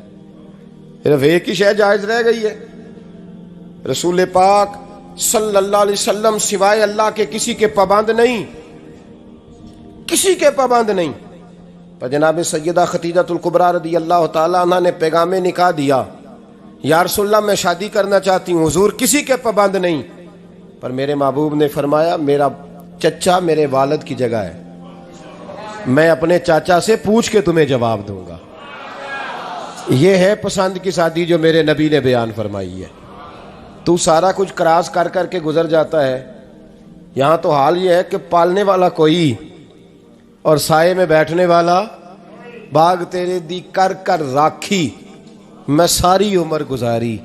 صرف ایک ہی شے جائز رہ گئی ہے۔ رسول پاک صلی اللہ علیہ وسلم سوائے اللہ کے کسی کے پابند نہیں، کسی کے پابند نہیں۔ پر جناب سیدہ خدیجہ الکبریٰ رضی اللہ تعالیٰ عنہ نے پیغام نکاح دیا، یا رسول اللہ میں شادی کرنا چاہتی ہوں، حضور کسی کے پابند نہیں۔ پر میرے محبوب نے فرمایا میرا چچا میرے والد کی جگہ ہے، میں اپنے چاچا سے پوچھ کے تمہیں جواب دوں گا۔ یہ ہے پسند کی شادی جو میرے نبی نے بیان فرمائی ہے۔ تو سارا کچھ کراس کر کر کے گزر جاتا ہے، یہاں تو حال یہ ہے کہ پالنے والا کوئی اور سائے میں بیٹھنے والا، باغ تیرے دی کر کر راکھی میں ساری عمر گزاری،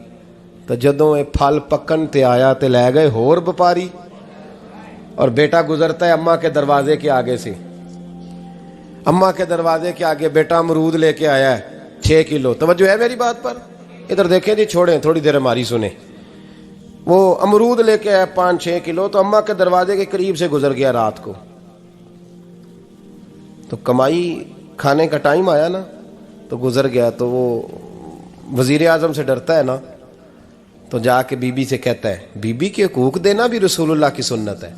تو جدوں اے پھل پکن تے آیا تے لے گئے ہور بپاری۔ اور بیٹا گزرتا ہے اماں کے دروازے کے آگے سے، اماں کے دروازے کے آگے بیٹا امرود لے کے آیا ہے 6 کلو۔ توجہ ہے میری بات پر؟ ادھر دیکھیں جی، چھوڑیں تھوڑی دیر ہماری سنیں۔ وہ امرود لے کے آیا 5-6 کلو، تو اماں کے دروازے کے قریب سے گزر گیا رات کو، تو کمائی کھانے کا ٹائم آیا نا، تو گزر گیا۔ تو وہ وزیر اعظم سے ڈرتا ہے نا، تو جا کے بی بی سے کہتا ہے بی بی کے حقوق دینا بھی رسول اللہ کی سنت ہے۔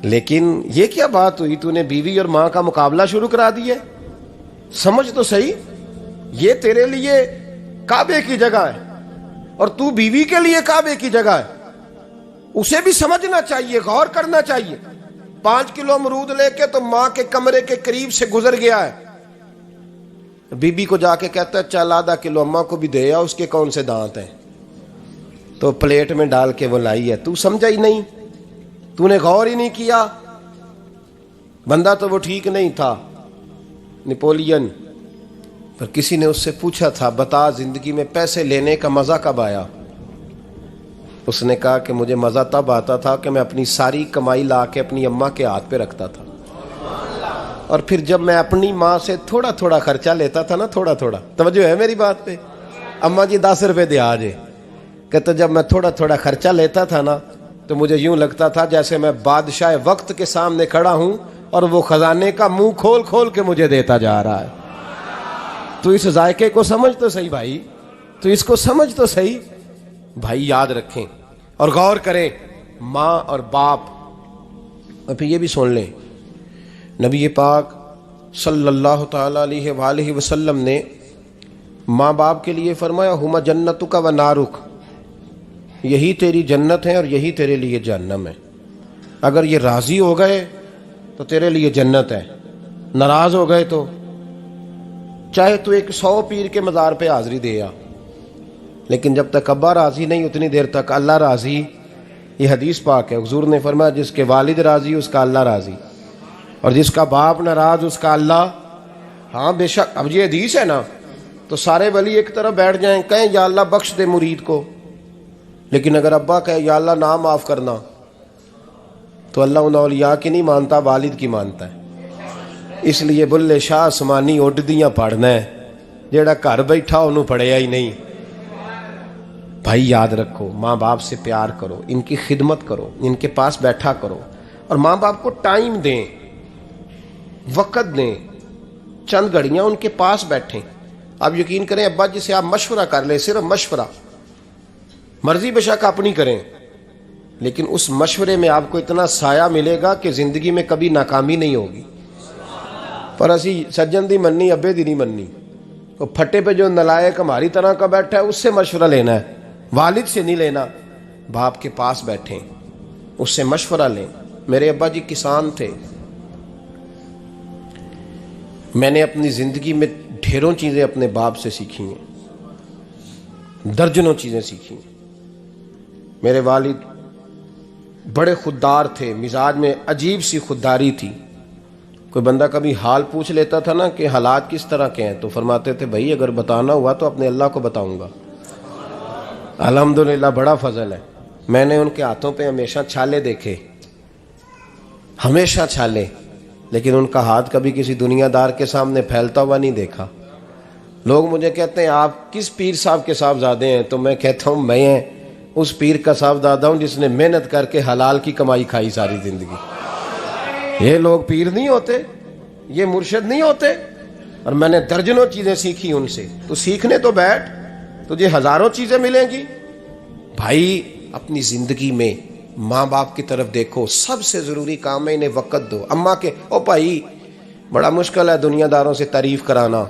لیکن یہ کیا بات ہوئی، تو نے بیوی اور ماں کا مقابلہ شروع کرا دیا ہے؟ سمجھ تو صحیح، یہ تیرے لیے کعبے کی جگہ ہے اور تو بیوی کے لیے کعبے کی جگہ ہے، اسے بھی سمجھنا چاہیے، غور کرنا چاہیے۔ 5 کلو امرود لے کے تو ماں کے کمرے کے قریب سے گزر گیا ہے، بی بی کو جا کے کہتا ہے چل آدھا کلو اماں کو بھی دے آ، اس کے کون سے دانت ہیں، تو پلیٹ میں ڈال کے وہ لائی ہے۔ تو سمجھا ہی نہیں، تو نے غور ہی نہیں کیا۔ بندہ تو وہ ٹھیک نہیں تھا، نپولین، پر کسی نے اس سے پوچھا تھا بتا زندگی میں پیسے لینے کا مزہ کب آیا؟ اس نے کہا کہ مجھے مزہ تب آتا تھا کہ میں اپنی ساری کمائی لا کے اپنی اماں کے ہاتھ پہ رکھتا تھا، اور پھر جب میں اپنی ماں سے تھوڑا تھوڑا خرچہ لیتا تھا نا، تھوڑا تھوڑا، توجہ ہے میری بات پہ؟ اماں جی 10 روپے دے آجے، کہتے جب میں تھوڑا تھوڑا خرچہ لیتا تھا نا، تو مجھے یوں لگتا تھا جیسے میں بادشاہ وقت کے سامنے کھڑا ہوں اور وہ خزانے کا منہ کھول کھول کے مجھے دیتا جا رہا ہے۔ تو اس ذائقے کو سمجھ تو صحیح بھائی، تو اس کو سمجھ تو صحیح بھائی۔ یاد رکھیں اور غور کریں، ماں اور باپ۔ اور پھر یہ بھی سن لیں، نبی پاک صلی اللہ تعالی علیہ وآلہ وسلم نے ماں باپ کے لیے فرمایا ہما جنتک و نارک، یہی تیری جنت ہے اور یہی تیرے لیے جہنم ہے۔ اگر یہ راضی ہو گئے تو تیرے لیے جنت ہے، ناراض ہو گئے تو چاہے تو ایک 100 پیر کے مزار پہ حاضری دے آ، لیکن جب تک ابا راضی نہیں اتنی دیر تک اللہ راضی۔ یہ حدیث پاک ہے، حضور نے فرمایا جس کے والد راضی اس کا اللہ راضی، اور جس کا باپ ناراض اس کا اللہ۔ ہاں بے شک، اب یہ حدیث ہے نا، تو سارے ولی ایک طرف بیٹھ جائیں، کہیں یا اللہ بخش دے مرید کو، لیکن اگر ابا کہے یا اللہ نہ معاف کرنا، تو اللہ ان اولیاء کی نہیں مانتا، والد کی مانتا ہے۔ اس لیے بلے شاہ آسمانی اڈدیاں پڑھنا ہے، جیڑا گھر بیٹھا انہوں پڑھیا ہی نہیں۔ بھائی یاد رکھو، ماں باپ سے پیار کرو، ان کی خدمت کرو، ان کے پاس بیٹھا کرو، اور ماں باپ کو ٹائم دیں، وقت دیں، چند گھڑیاں ان کے پاس بیٹھیں۔ آپ یقین کریں ابا جی سے آپ مشورہ کر لیں، صرف مشورہ، مرضی بے شک اپنی کریں، لیکن اس مشورے میں آپ کو اتنا سایہ ملے گا کہ زندگی میں کبھی ناکامی نہیں ہوگی۔ پر اسی سجن دی مننی ابے دی نہیں مننی، تو پھٹے پہ جو نلائق ہماری طرح کا بیٹھا ہے اس سے مشورہ لینا ہے، والد سے نہیں لینا۔ باپ کے پاس بیٹھیں، اس سے مشورہ لیں۔ میرے ابا جی کسان تھے، میں نے اپنی زندگی میں ڈھیروں چیزیں اپنے باپ سے سیکھی ہیں، درجنوں چیزیں سیکھی ہیں۔ میرے والد بڑے خوددار تھے، مزاج میں عجیب سی خودداری تھی۔ کوئی بندہ کبھی حال پوچھ لیتا تھا نا کہ حالات کس طرح کے ہیں، تو فرماتے تھے بھائی اگر بتانا ہوا تو اپنے اللہ کو بتاؤں گا۔ الحمدللہ بڑا فضل ہے، میں نے ان کے ہاتھوں پہ ہمیشہ چھالے دیکھے، ہمیشہ چھالے، لیکن ان کا ہاتھ کبھی کسی دنیا دار کے سامنے پھیلتا ہوا نہیں دیکھا۔ لوگ مجھے کہتے ہیں آپ کس پیر صاحب کے صاحبزادے ہیں، تو میں کہتا ہوں اس پیر کا صاحبزادہ ہوں جس نے محنت کر کے حلال کی کمائی کھائی ساری زندگی. یہ لوگ پیر نہیں ہوتے, یہ مرشد نہیں ہوتے. اور میں نے درجنوں چیزیں سیکھی ان سے. تو سیکھنے تو بیٹھ, تجھے ہزاروں چیزیں ملیں گی. بھائی اپنی زندگی میں ماں باپ کی طرف دیکھو, سب سے ضروری کام ہے انہیں وقت دو. اماں کے او بھائی بڑا مشکل ہے دنیا داروں سے تعریف کرانا.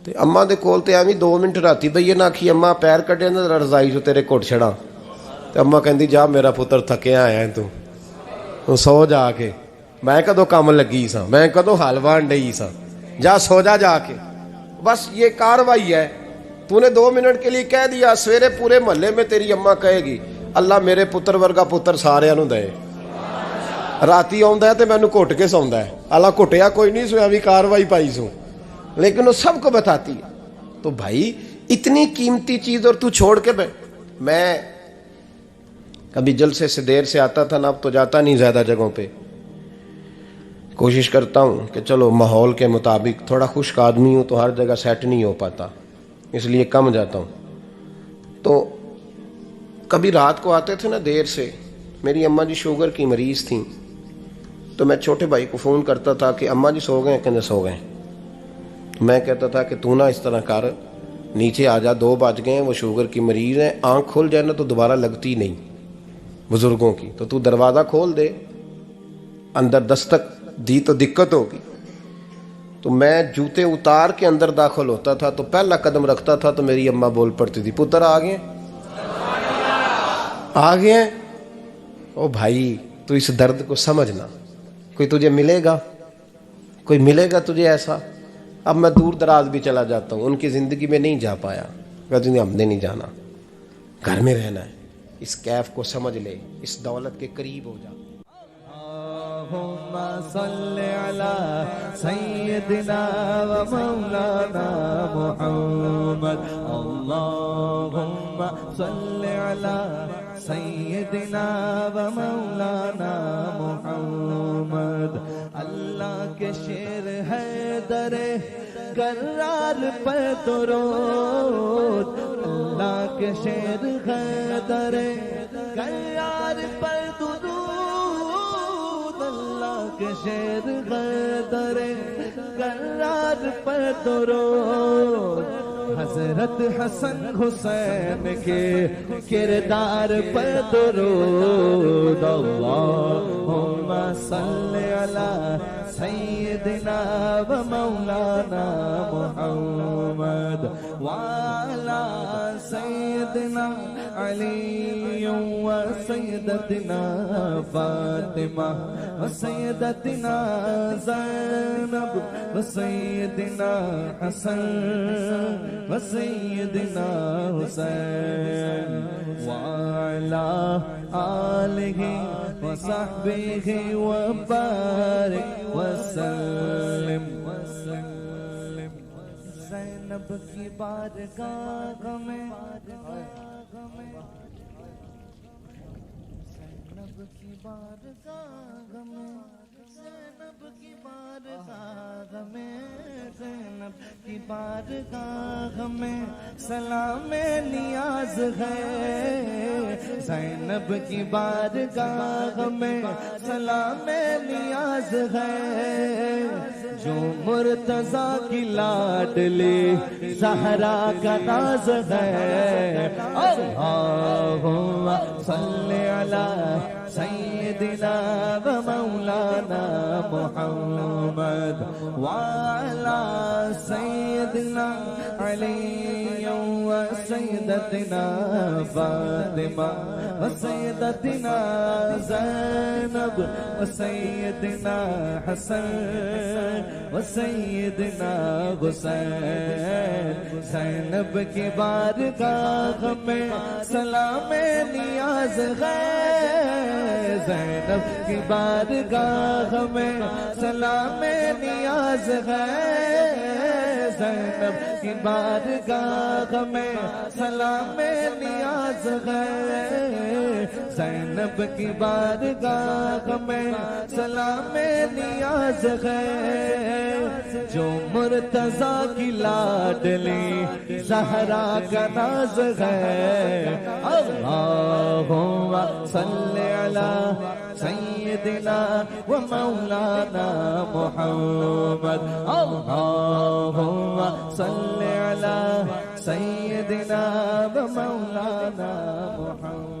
تے اماں دے کول تے ایویں 2 منٹ راتی بھئی نہ آکھی اماں پیر کٹے نہ رضائی جو تیرے گھٹ چھڑا. تے اماں کہندی جا میرا پتر تھکیا آیا ہے تو سو جا کے, میں کدو کام لگی سا, میں کدو حلوہ انڈئی سا, جا سو جا کے. بس یہ کاروائی ہے. تو نے 2 منٹ کے لیے کہہ دیا, سویرے پورے محلے میں تیری اماں کہے گی اللہ میرے پتر ورگا پتر سارے نو دے. راتی آندا ہے تے مینوں گھٹ کے سوندا ہے, اللہ گھٹیا کوئی نہیں سویا بھی کاروائی پائی سو, لیکن وہ سب کو بتاتی ہے. تو بھائی اتنی قیمتی چیز اور تو چھوڑ کے میں کبھی جلسے سے دیر سے آتا تھا نا, اب تو جاتا نہیں زیادہ جگہوں پہ. کوشش کرتا ہوں کہ چلو ماحول کے مطابق, تھوڑا خشک آدمی ہوں تو ہر جگہ سیٹ نہیں ہو پاتا, اس لیے کم جاتا ہوں. تو کبھی رات کو آتے تھے نا دیر سے, میری اماں جی شوگر کی مریض تھیں, تو میں چھوٹے بھائی کو فون کرتا تھا کہ اماں جی سو گئے, کہنے سو گئے. میں کہتا تھا کہ تو نہ اس طرح کر, نیچے آ جا, 2 بج گئے, وہ شوگر کی مریض ہیں, آنکھ کھل جائے نا تو دوبارہ لگتی نہیں بزرگوں کی, تو دروازہ کھول دے, اندر دستک دی تو دقت ہوگی. تو میں جوتے اتار کے اندر داخل ہوتا تھا, تو پہلا قدم رکھتا تھا تو میری اماں بول پڑتی تھی پتر آ گئے آ گئے. او بھائی تو اس درد کو سمجھنا, کوئی تجھے ملے گا, کوئی ملے گا تجھے ایسا. اب میں دور دراز بھی چلا جاتا ہوں, ان کی زندگی میں نہیں جا پایا, کہتے ہیں ہم نے نہیں جانا, گھر میں رہنا ہے. اس کیف کو سمجھ لے, اس دولت کے قریب ہو جا. اللہم صل علی سیدنا و مولانا محمد. اللہم صل علی سیدنا و مولانا محمد. اللہ کے شیر ہے در کرار پر درود, اللہ کے شیر ہے در کرار پر درود, اللہ کے شیر ہے در کرار پر درود. حضرت حسن حسین کے کردار پر درود. اللہم صل علی سیدنا و مولانا محمد وعلی سیدنا علی و سیدتنا فاطمہ و سیدتنا زینب و سیدنا حسن و سیدنا حسین وعلی آلہ و صحبہ و بارک وسلم. زینب کی بارگاہ میں, زینب کی بارگاہ میں, زینب کی بارگاہ میں, زینب کی بارگاہ میں سلام نیاز ہے. زینب کی بارگاہ میں سلام نیاز ہے. جو مرتضیٰ کی لاڈلی زہرا کا ناز ہے. اللہم صل علی سیدنا و مولانا محمد وعلی سیدنا علی و سیدتنا فاطمہ و سیدتنا زینب و سیدنا حسن و سیدنا حسین. زینب کی بارگاہ میں سلام نیاز ہے. زینب کی بارگاہ میں سلام نیاز ہے. زینب کی بارگاہ میں سلام نیاز ہے. زینب کی بارگاہ میں سلام نیاز ہے. جو مرتضیٰ کی لاڈلی زہرا کا ناز ہے اللہم صلی علی سیدنا و مولانا محمد اللہم صلی علی سیدنا و مولانا محمد